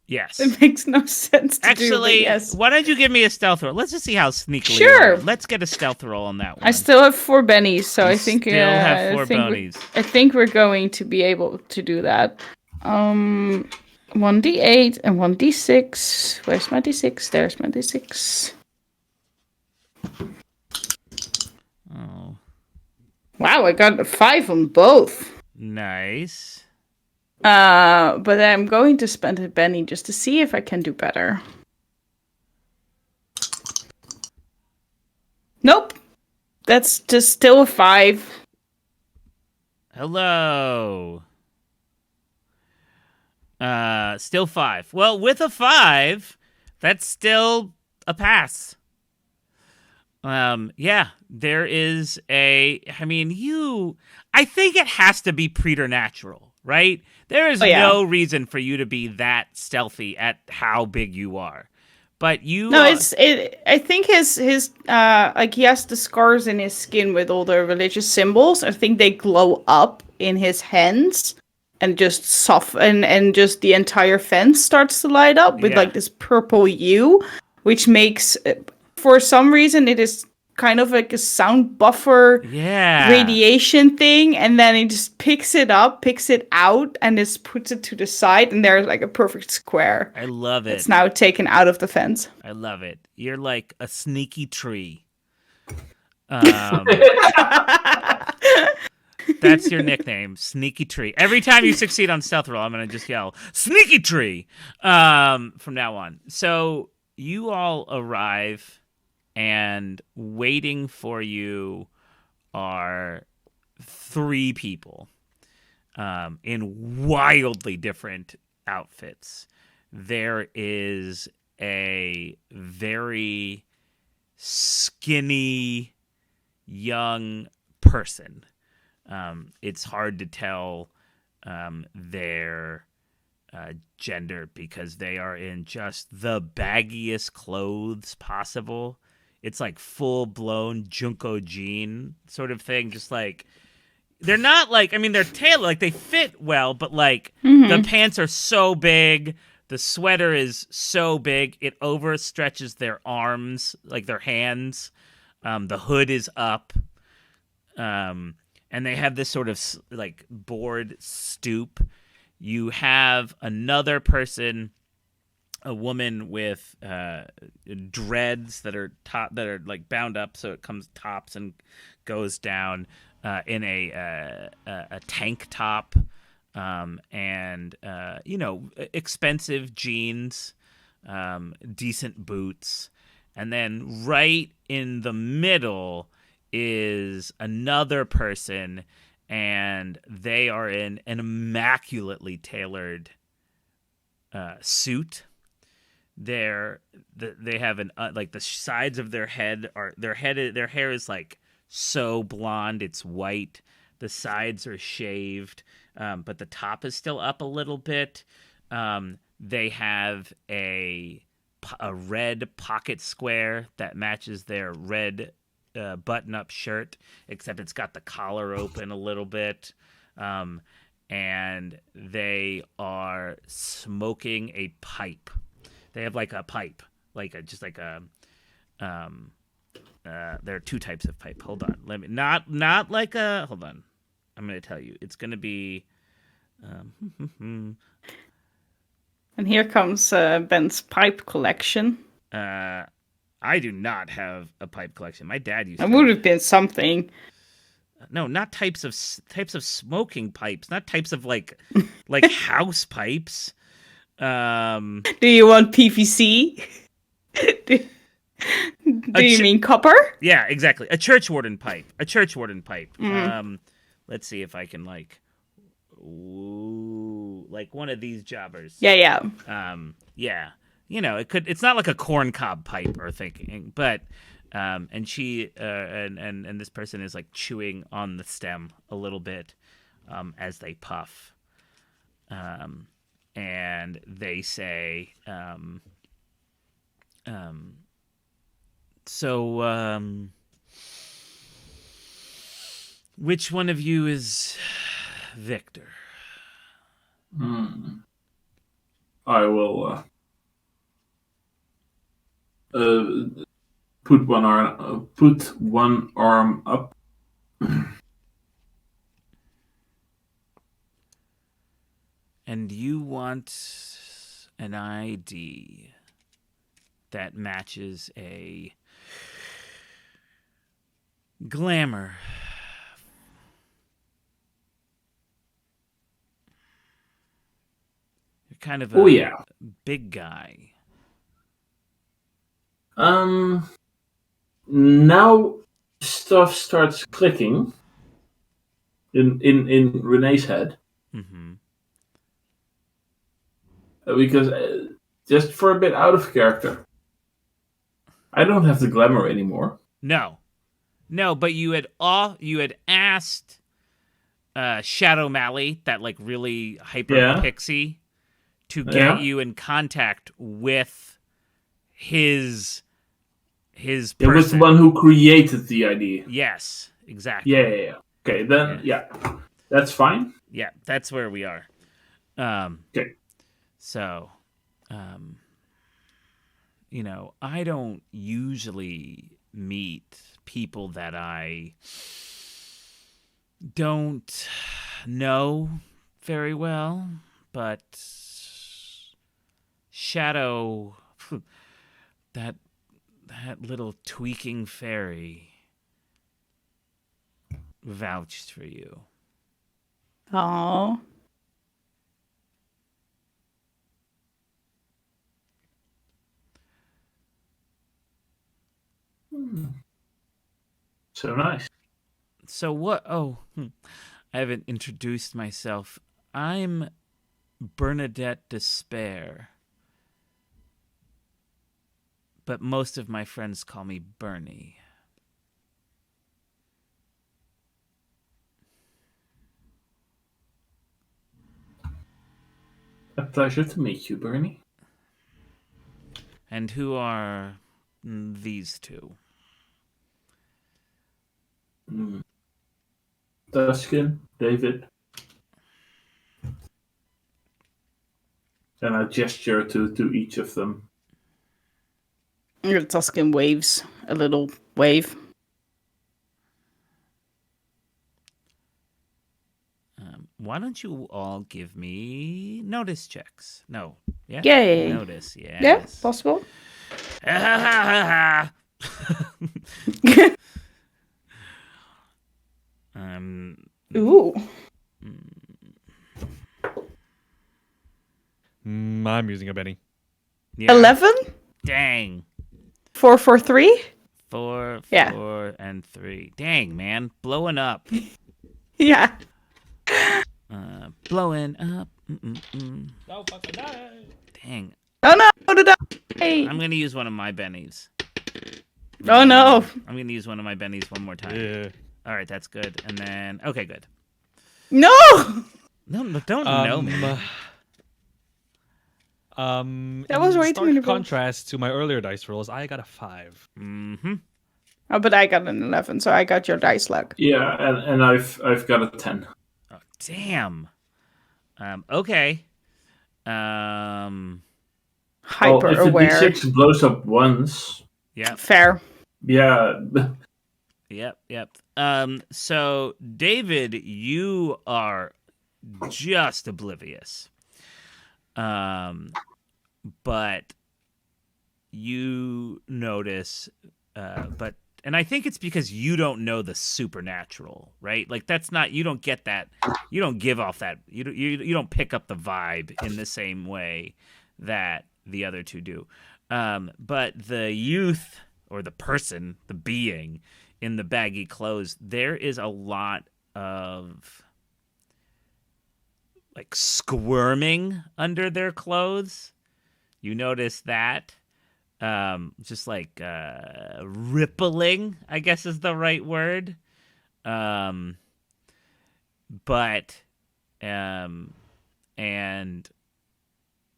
Yes. It makes no sense to do, Actually, but yes. why don't you give me a stealth roll? Let's just see how sneakily you Sure. are. Let's get a stealth roll on that one. I still have 4 bennies, so You I think still have 4 bonies. I think we're going to be able to do that. 1d8 and 1d6. Where's my d6? There's my d6. Oh, Wow, I got a 5 on both. nice. But I'm going to spend a penny just to see if I can do better. Nope. That's just still a 5. Hello. Still 5. Well, with a 5, that's still a pass. Yeah, there is I think it has to be preternatural, right? There is no reason for you to be that stealthy at how big you are. But you I think his like he has the scars in his skin with all the religious symbols. I think they glow up in his hands and just soften, and just the entire fence starts to light up with like this purple hue, which makes, for some reason, it is kind of like a sound buffer radiation thing, and then he just picks it up, picks it out, and just puts it to the side, and there's like a perfect square. I love it. It's now taken out of the fence. I love it. You're like a sneaky tree. That's your nickname, Sneaky Tree. Every time you succeed on stealth roll, I'm gonna just yell Sneaky Tree from now on. So you all arrive, and waiting for you are 3 people in wildly different outfits. There is a very skinny young person. It's hard to tell their gender because they are in just the baggiest clothes possible. It's like full-blown Junko jean sort of thing. Just like, they're not like, they're tailored, like they fit well, but like the pants are so big, the sweater is so big, it overstretches their arms, like their hands. The hood is up. And they have this sort of like board stoop. You have another person, a woman with dreads that are like bound up, so it comes tops and goes down, in a tank top, and expensive jeans, decent boots, and then right in the middle is another person, and they are in an immaculately tailored suit. They have like the sides of their head are their hair is like so blonde it's white. The sides are shaved, but the top is still up a little bit. They have a red pocket square that matches their red button-up shirt, except it's got the collar open a little bit. And they are smoking a pipe. They have like a pipe, there are 2 types of pipe. Hold on, let me not like a. Hold on, I'm gonna tell you. It's gonna be. And here comes Ben's pipe collection. I do not have a pipe collection. My dad used. It would have been something. No, not types of smoking pipes. Not types of like house pipes. Do you want PVC? do you mean copper? Yeah, exactly. A church warden pipe. Let's see if I can like one of these jobbers. Yeah. Yeah. It's not like a corn cob pipe or thinking, but and she and this person is like chewing on the stem a little bit as they puff. And they say, which one of you is Victor? I will put one arm up. And you want an ID that matches a glamour. You're kind of Oh a yeah. big guy. Now stuff starts clicking in Renee's head. Mm-hmm. Because just for a bit out of character, I don't have the glamour anymore. No, but you had asked Shadow Malley, that like really hyper Yeah. pixie, to get Yeah. you in contact with his It person. was the one who created the idea. Yes, exactly. Yeah. Okay, then yeah, that's fine. Yeah, that's where we are. Okay. So, I don't usually meet people that I don't know very well, but Shadow, that little tweaking fairy, vouched for you. Oh. So nice. So what? Oh, I haven't introduced myself. I'm Bernadette Despair, but most of my friends call me Bernie. A pleasure to meet you, Bernie. And who are these two? Tuscan, David. And I gesture to each of them. Your Tuscan waves a little wave. Why don't you all give me notice checks? No. Yeah? Yay. Notice, yes. Yeah, possible. Ooh. I'm using a Benny. Yeah. 11? Dang. 4 for 3? 4, Yeah. 4, and 3. Dang, man. Blowing up. Yeah. Blowing up. No fucking die. Dang. Oh no, did I? I'm going to use one of my bennies. Oh no. I'm going to use one of my bennies one more time. Yeah. All right, that's good. And then, okay, good. No! No, don't know me. That was in way too stark many rolls. contrast to my earlier dice rolls, I got a 5. Mm-hmm. Oh, but I got an 11, so I got your dice luck. Yeah, and I've got a 10. Oh, damn. Okay. Hyper if aware. the D6 blows up once, Yep. Fair. yeah. Yep. So David, you are just oblivious. But you notice, and I think it's because you don't know the supernatural, right? Like that's not, you don't get that, you don't give off that, you don't pick up the vibe in the same way that the other two do. But the youth or the person, the being in the baggy clothes, there is a lot of like squirming under their clothes. You notice that. Just like rippling, I guess is the right word. And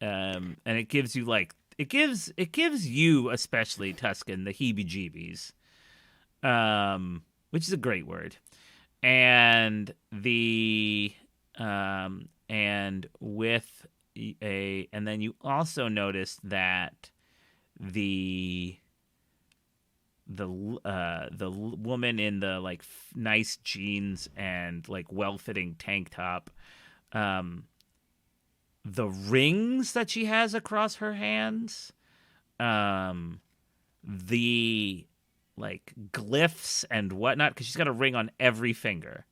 it gives you like it gives you, especially Tuscan, the heebie-jeebies. Which is a great word. And and with and then you also notice that the woman in the like nice jeans and like well-fitting tank top, the rings that she has across her hands, the like glyphs and whatnot, because she's got a ring on every finger.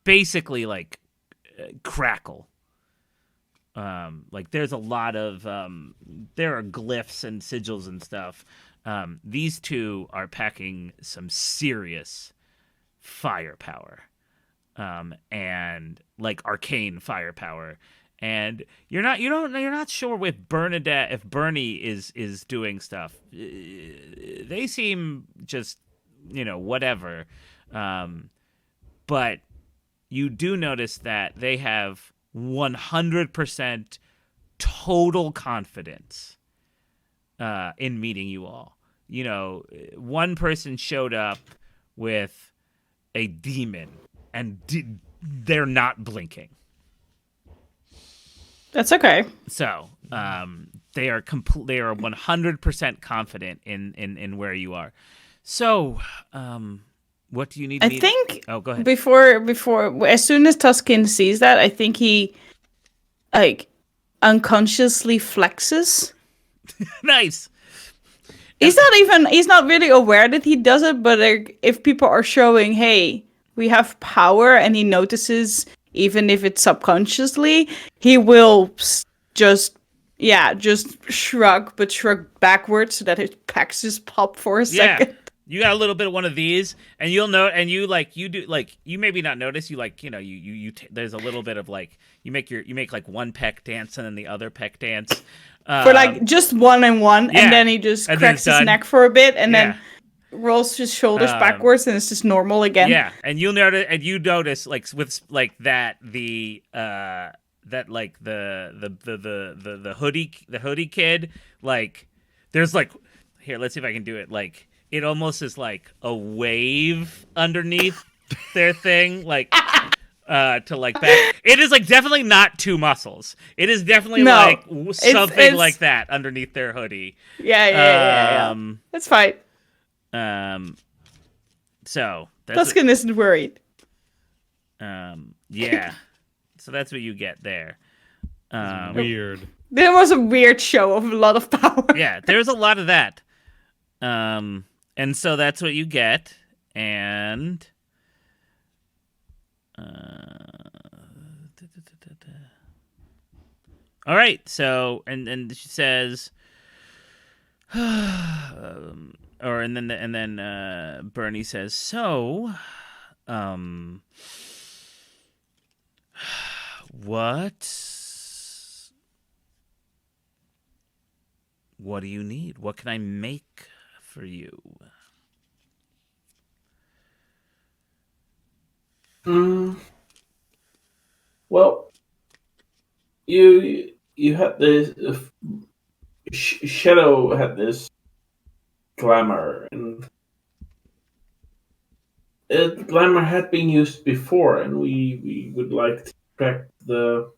Basically like crackle. Like there's a lot of there are glyphs and sigils and stuff. These two are packing some serious firepower, and like arcane firepower. And you're not sure with Bernadette if Bernie is doing stuff. They seem just whatever, but you do notice that they have 100% total confidence in meeting you all. One person showed up with a demon, and they're not blinking. That's okay. So they are 100% confident in where you are. So what do you need? I think. Oh, go ahead. Before, as soon as Tuskin sees that, I think he, like, unconsciously flexes. Nice. He's not really aware that he does it, but if people are showing, hey, we have power, and he notices, even if it's subconsciously, he will just shrug, but shrug backwards so that his pecs just pop for a second. You got a little bit of one of these, and you'll know, and you maybe not notice. You there's a little bit of like you make like one peck dance and then the other peck dance for like just one and one, and then he just cracks his neck for a bit, and then rolls his shoulders backwards, and it's just normal again. Yeah, and you notice like with like that the like the hoodie kid, like there's like, here, let's see if I can do it, like. It almost is like a wave underneath their thing, like to like back. It is like definitely not two muscles. It is definitely like something it's like that underneath their hoodie. Yeah. That's fine. So Tuskin isn't worried. Yeah. So that's what you get there. Weird. There was a weird show of a lot of power. Yeah, there's a lot of that. And so that's what you get, and all right. So and she says, and then Bernie says, so, what do you need? What can I make for you? Well, you had this Shadow had this glamour, and glamour had been used before, and we would like to track the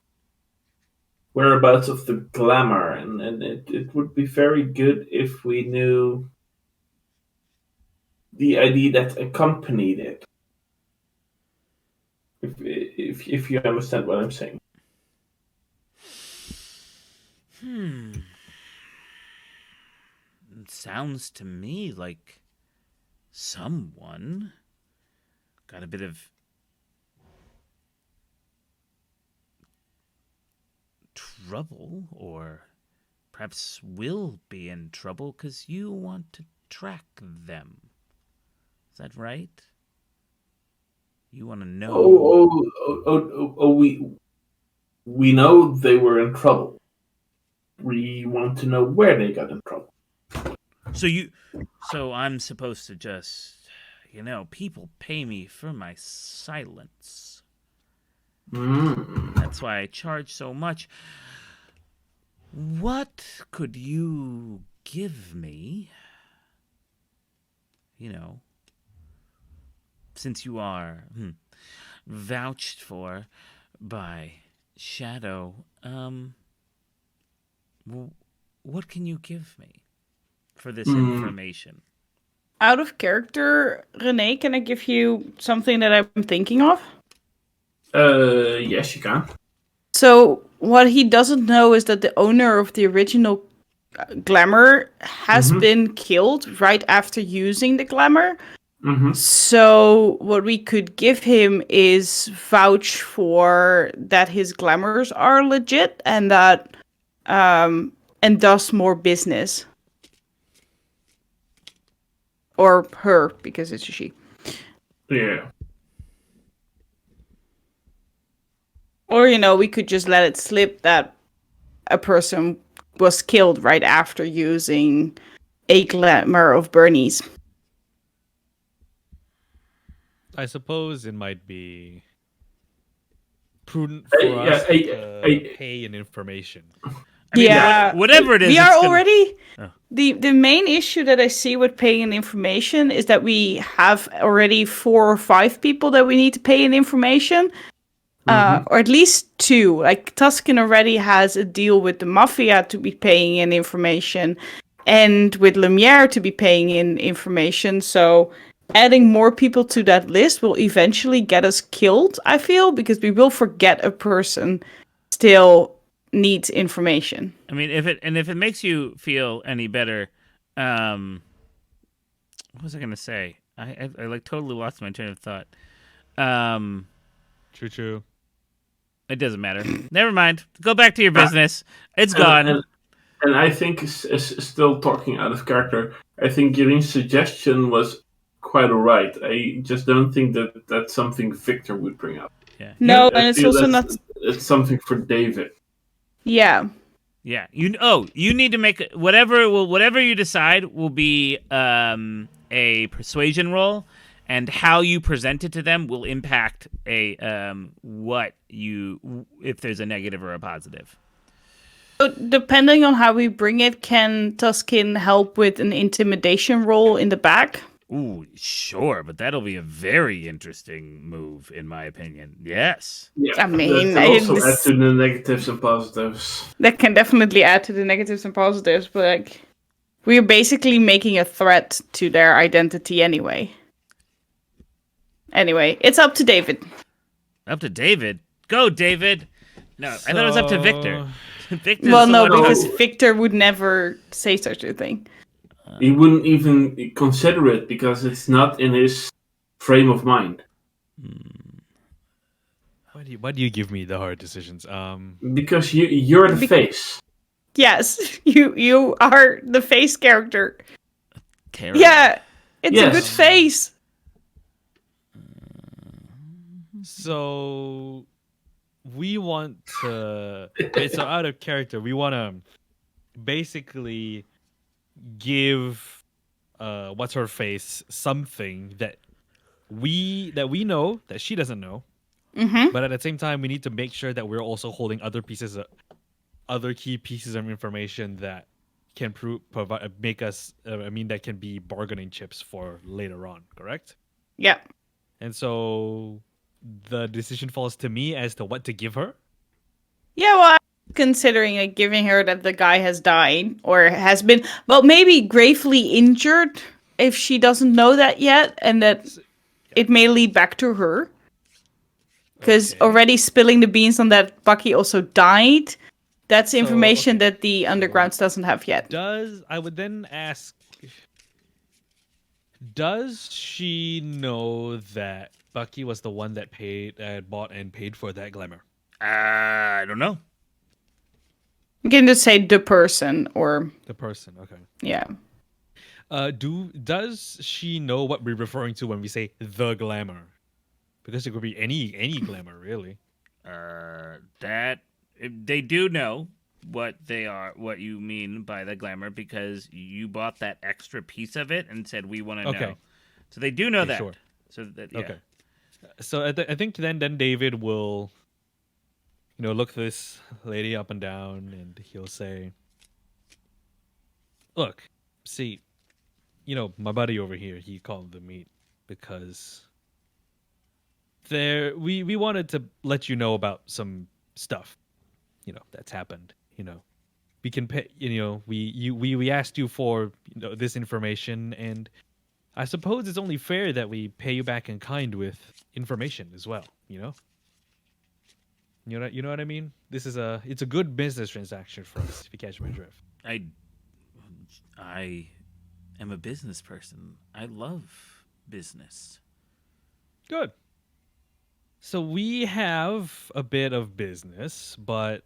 whereabouts of the glamour, and it would be very good if we knew the ID that accompanied it. If you understand what I'm saying. It sounds to me like someone got a bit of trouble, or perhaps will be in trouble because you want to track them. Is that right? You want to know? We know they were in trouble. We want to know where they got in trouble. So I'm supposed to just, people pay me for my silence. That's why I charge so much. What could you give me? Since you are vouched for by Shadow, what can you give me for this information? Out of character, Renee, can I give you something that I'm thinking of? Yes, you can. So, what he doesn't know is that the owner of the original glamour has been killed right after using the glamour. So, what we could give him is vouch for that his glamours are legit and that, and does more business. Or her, because it's a she. Yeah. Or, we could just let it slip that a person was killed right after using a glamour of Bernie's. I suppose it might be prudent for us to pay in information. I mean, Yeah. whatever it is, We are it's gonna- already... Oh. The main issue that I see with paying in information is that we have already 4 or 5 people that we need to pay in information. Or at least 2. Like, Tuscan already has a deal with the Mafia to be paying in information, and with Lumiere to be paying in information. So adding more people to that list will eventually get us killed, I feel, because we will forget a person still needs information. I mean, if it makes you feel any better, what was I gonna say? I like totally lost my train of thought. True. It doesn't matter. Never mind. Go back to your business. It's gone. And I think, still talking out of character, I think Girin's suggestion was quite alright. I just don't think that that's something Victor would bring up. Yeah. No, I and it's feel also that's- not... It's something for David. Yeah. Yeah. You need to make whatever you decide will be a persuasion roll, and how you present it to them will impact if there's a negative or a positive. So depending on how we bring it, can Tuskin help with an intimidation roll in the back? Ooh, sure, but that'll be a very interesting move, in my opinion. Yes. Yeah, I mean, that can also this- add to the negatives and positives. That can definitely add to the negatives and positives, but like, we're basically making a threat to their identity anyway. Anyway, it's up to David. Up to David. Go, David. No, I thought it was up to Victor. Victor's Well, the no, one- because Victor would never say such a thing. He wouldn't even consider it because it's not in his frame of mind. Why do you give me the hard decisions? Because you're the face. Yes, you are the face character. Terrible. Yeah, it's a Yes. good face. So we want to. So out of character, we want to basically give what's her face something that we know that she doesn't know. Mm-hmm. But at the same time, we need to make sure that we're also holding other key pieces of information that can make us. That can be bargaining chips for later on. Correct? Yeah. And so the decision falls to me as to what to give her. Yeah, well, I'm considering like giving her that the guy has died or has been, well, maybe gravely injured if she doesn't know that yet, and that it may lead back to her. Because Okay. already spilling the beans on that Bucky also died, that's information okay. that the Undergrounds doesn't have yet. I would then ask, does she know that Bucky was the one that bought and paid for that glamour? I don't know. You can just say the person or, The person, okay. yeah. Does she know what we're referring to when we say the glamour? Because it could be any glamour, really. That they do know what you mean by the glamour, because you bought that extra piece of it and said we want to Okay. know. So they do know Okay, that. sure. So that yeah. Okay. So I think then David will, look this lady up and down, and he'll say, "Look, see, my buddy over here, he called the meet because we wanted to let you know about some stuff, that's happened. We can pay. We asked you for this information, and I suppose it's only fair that we pay you back in kind with information as well. You know what I mean? It's a good business transaction for us, if you catch my drift. I am a business person. I love business. Good. So we have a bit of business, but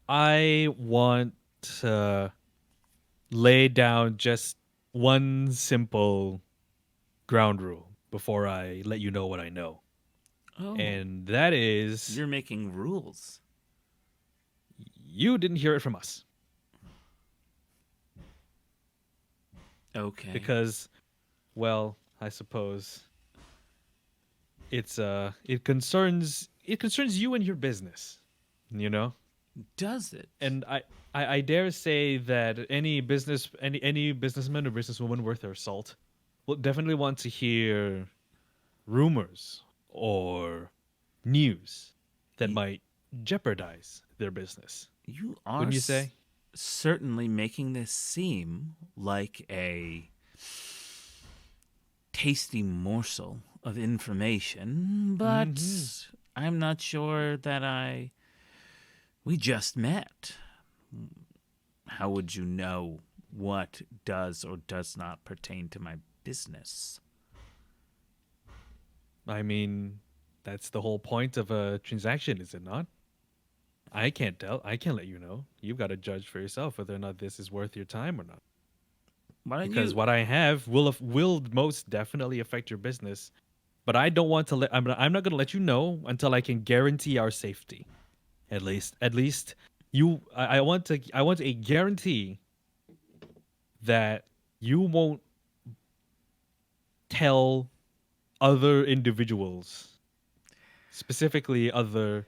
I want to lay down just one simple ground rule before I let you know what I know. Oh, And that is you're making rules. you didn't hear it from us. Okay. Because, well, I suppose it concerns you and your business, Does it? And I dare say that any businessman or businesswoman worth their salt will definitely want to hear rumors or news that might jeopardize their business. You are Wouldn't you say? Certainly making this seem like a tasty morsel of information, but I'm not sure that we just met. How would you know what does or does not pertain to my business? I mean, that's the whole point of a transaction, is it not? I can't tell. I can't let you know. You've got to judge for yourself whether or not this is worth your time or not. Why don't Because you? what I have will most definitely affect your business, but I don't want to let. I'm not going to let you know until I can guarantee our safety. At least you. I want a guarantee that you won't tell other individuals, specifically other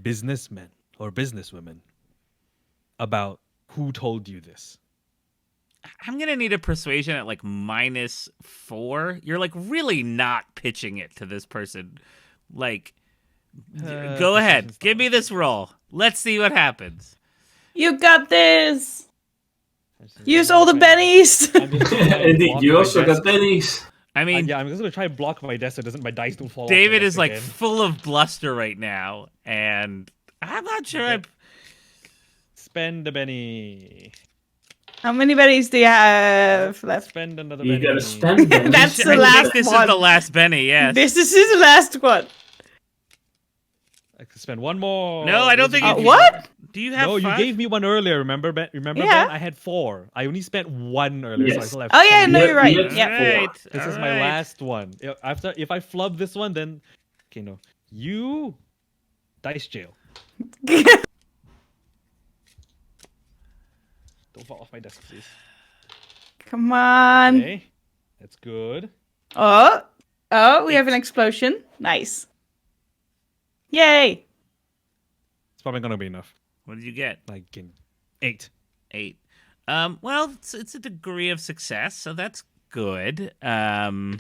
businessmen or businesswomen, about who told you this. I'm gonna need a persuasion at like -4. You're like really not pitching it to this person. Like, go ahead, give me this roll. Let's see what happens. You got this. Use all the bennies. Indeed, you also got pennies. I mean, Yeah, I'm just gonna try and block my desk so my dice don't fall off. David my is desk like again. full of bluster right now, and I'm not sure. Spend a penny. How many bennies do you have left? Spend another You penny. gotta spend them. That's the I last think this one. is the last Benny. Yes. This is his last one. I can spend one more. No, I don't think you- What? Do you have? No, you 5? gave me one earlier. Remember, Ben? Yeah. Ben? I had 4. I only spent 1 earlier, so I Yes. still have. Oh yeah, 3. no, you're right. Yep. Yep. Alright, This is my last one. If I flub this one, then okay, no, you dice jail. Don't fall off my desk, please. Come on. Okay, that's good. Oh, we have an explosion. Nice. Yay. It's probably gonna be enough. What did you get? Like in 8. 8. Well, it's a degree of success, so that's good. So,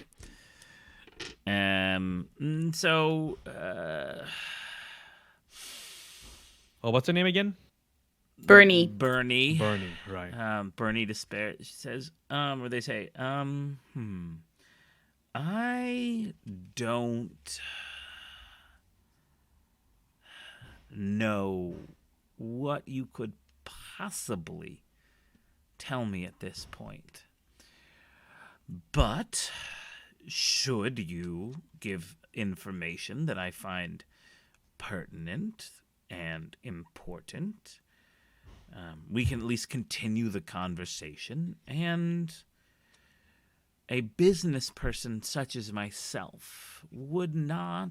Oh, what's her name again? Bernie. Bernie. Bernie, right? Bernie Despair. She says, or they say, I don't know what you could possibly tell me at this point. But should you give information that I find pertinent and important, we can at least continue the conversation, and a business person such as myself would not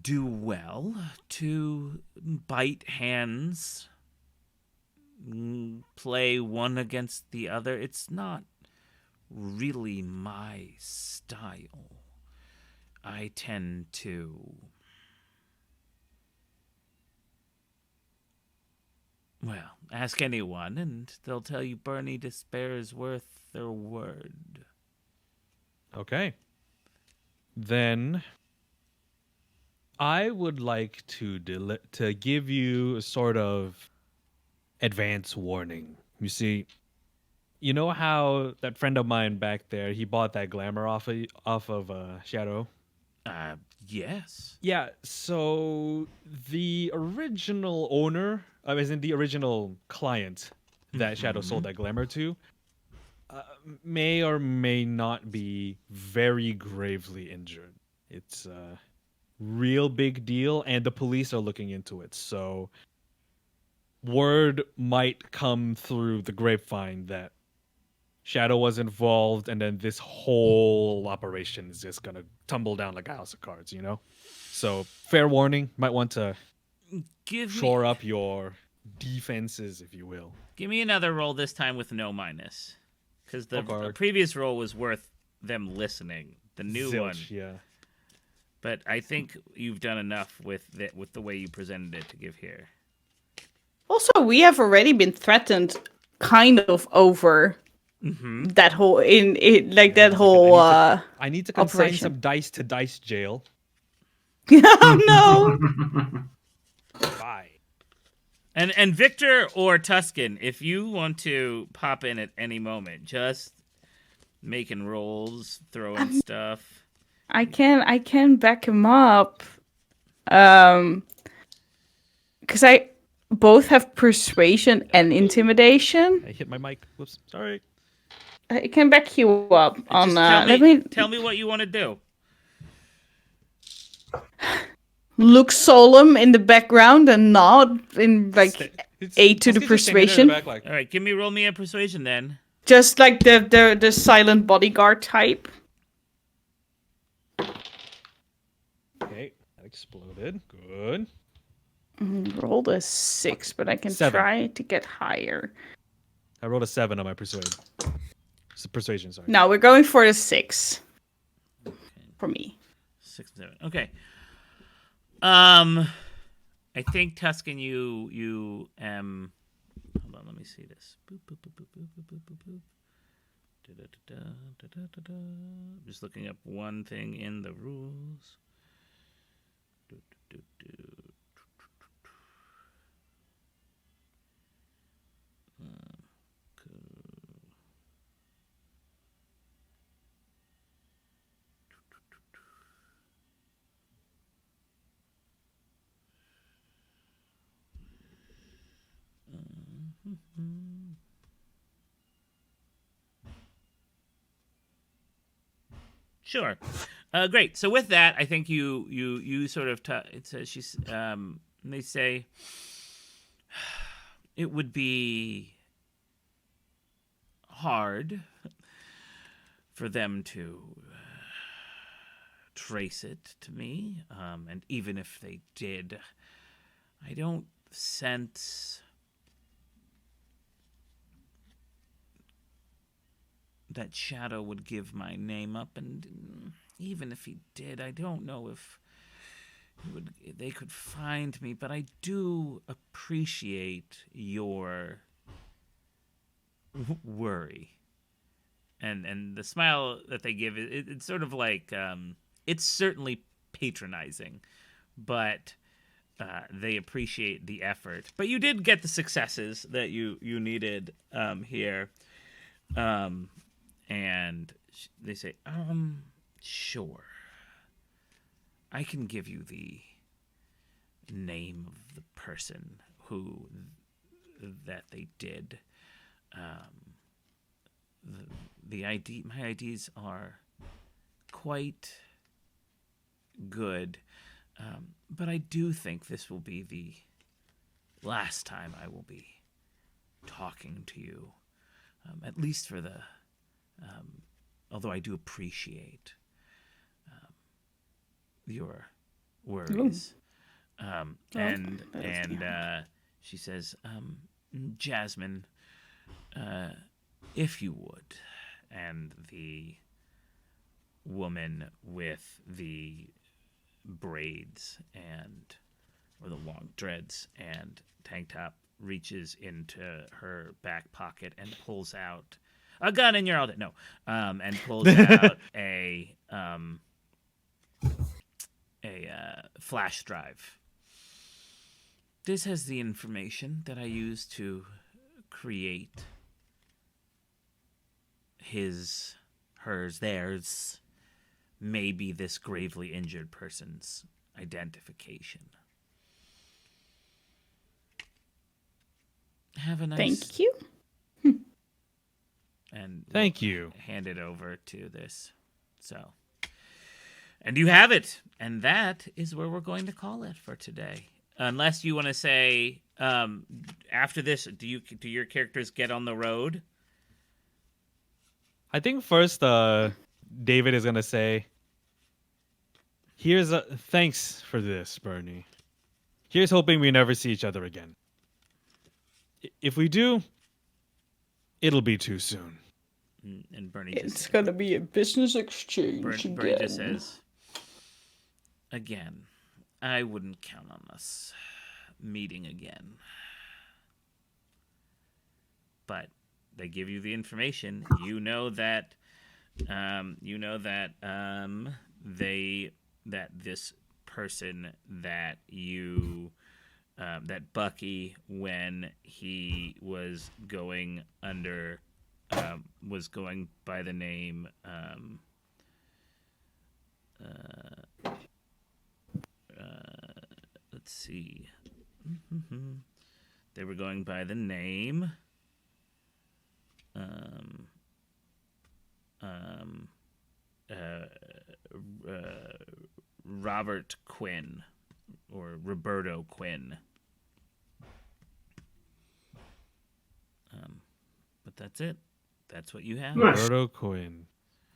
do well to bite hands, play one against the other. It's not really my style. I tend to, well, ask anyone and they'll tell you Bernie Despair is worth their word. Okay. Then I would like to give you a sort of advance warning. You see, you know how that friend of mine back there, he bought that glamour off of Shadow. Yes. Yeah, so the original owner, as in the original client that Shadow sold that glamour to, may or may not be very gravely injured. It's a real big deal, and the police are looking into it. So, word might come through the grapevine that Shadow was involved, and then this whole operation is just gonna tumble down like a house of cards, you know? So, fair warning, might want to shore up your defenses, if you will. Give me another roll this time with no minus, because the Okay. previous roll was worth them listening. The new Zilch, one, yeah. but I think you've done enough with the way you presented it to give here. Also, we have already been threatened, kind of over that whole that whole. I need to consign operation. some dice to dice jail. Oh Bye. And Victor or Tuscan, if you want to pop in at any moment, just making rolls, throwing stuff. no! I can back him up. Because I both have persuasion and intimidation. I hit my mic. Whoops. Sorry. I can back you up on. Just tell me what you want to do. Look solemn in the background and nod in aid to the persuasion. Back, like, All right, roll me a persuasion then. Just like the silent bodyguard type. okay, that exploded. Good. Rolled a 6, but I can 7. try to get higher. I rolled a 7 on my persuasion, sorry. No, we're going for a 6. For me. 6 and 7. Okay. I think Tuscan, you hold on, let me see this. Boop, boop, boop, boop, boop, boop, boop, boop. Da-da-da-da, I'm just looking up one thing in the rules. Sure. Great. So with that, I think you sort of it says they say it would be hard for them to trace it to me, and even if they did, I don't sense that Shadow would give my name up, and even if he did, I don't know if they could find me, but I do appreciate your worry. And the smile that they give, it's sort of like, it's certainly patronizing, but they appreciate the effort. But you did get the successes that you needed here. And they say, sure. I can give you the name of the person that they did. My IDs are quite good, but I do think this will be the last time I will be talking to you, at least for the. Although I do appreciate your worries. She says, Jasmine, if you would, and the woman with the braids or the long dreads and tank top reaches into her back pocket and pulls out a gun, and you're all dead. No, and pulls out a flash drive. This has the information that I used to create his, hers, theirs, maybe this gravely injured person's identification. Have a nice... Thank you. And Thank you. hand it over to this. So, and you have it. And that is where we're going to call it for today. Unless you want to say, after this, do your characters get on the road? I think first, David is gonna say, thanks for this, Bernie. Here's hoping we never see each other again. If we do, it'll be too soon. And Bernie It's gonna be a business exchange again. Bernie just says, again, I wouldn't count on us meeting again. But they give you the information. You know that this person that you that Bucky, when he was going under, was going by the name let's see. They were going by the name Robert Quinn, or Roberto Quinn. But that's it. That's what you have. Nice. Roberto Quinn.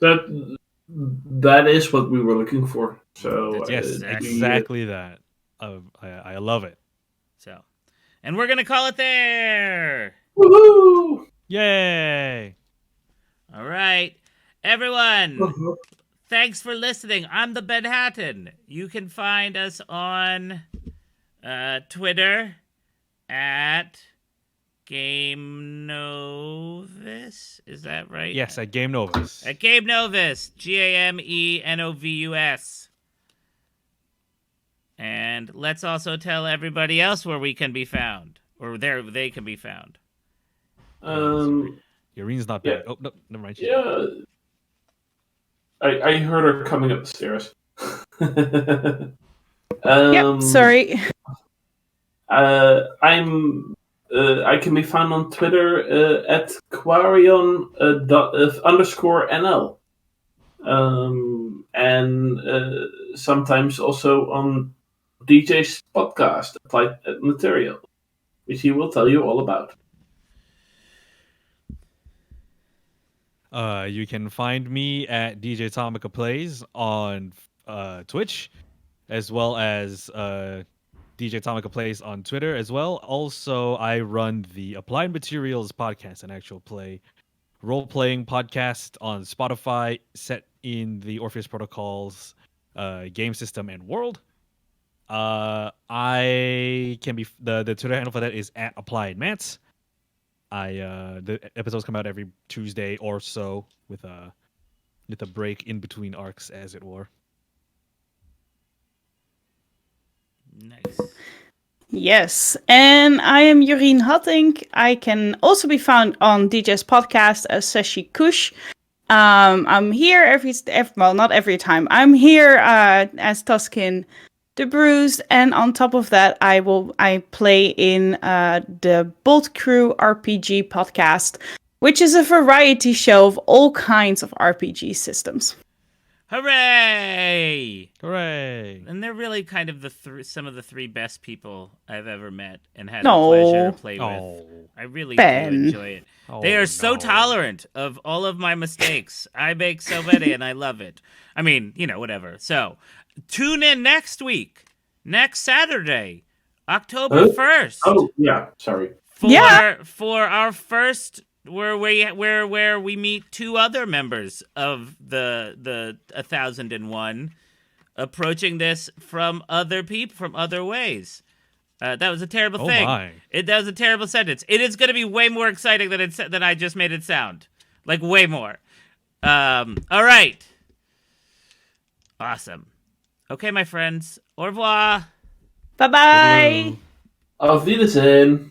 That is what we were looking for. So Yes, exactly that. I love it. So, and we're gonna call it there. Woohoo! Yay! All right, everyone. Uh-huh. Thanks for listening. I'm the Manhattan. You can find us on Twitter at Game Novus. Is that right? Yes, at Game Novus. At Game Novus. GAMENOVUS. And let's also tell everybody else where we can be found, or they can be found. Yorene's not back. Yeah. Oh, no, never mind. Yeah. I heard her coming up the stairs. Yep, sorry. I can be found on Twitter at Quarion _NL. And sometimes also on DJ's podcast, Applied Material, which he will tell you all about. You can find me at DJ Tomica Plays on Twitch, as well as DJ Tomica Plays on Twitter as well. Also, I run the Applied Materials podcast, an actual play role-playing podcast on Spotify, set in the Orpheus Protocol's game system and world. I can be the Twitter handle for that is at Applied Mats. The episodes come out every Tuesday or so with a break in between arcs, as it were. Nice. Yes, and I am Jorien Hattink. I can also be found on DJ's podcast as Sashi Kush. I'm here not every time. I'm here as Tuskin the Bruised, and on top of that, I play in the Bolt Crew RPG podcast, which is a variety show of all kinds of RPG systems. Hooray! Hooray! And they're really kind of some of the three best people I've ever met and had No. the pleasure to play Oh. with. I really Ben. do enjoy it. They are so tolerant of all of my mistakes. I make so many, and I love it. I mean, whatever. So, tune in next week, next Saturday, October 1st. Oh, yeah, sorry. For our first, where we meet two other members of the 1001, approaching this from other people, from other ways. That was a terrible thing. My. That was a terrible sentence. It is going to be way more exciting than I just made it sound. Like, way more. All right. Awesome. Okay, my friends. Au revoir. Bye bye. Auf Wiedersehen.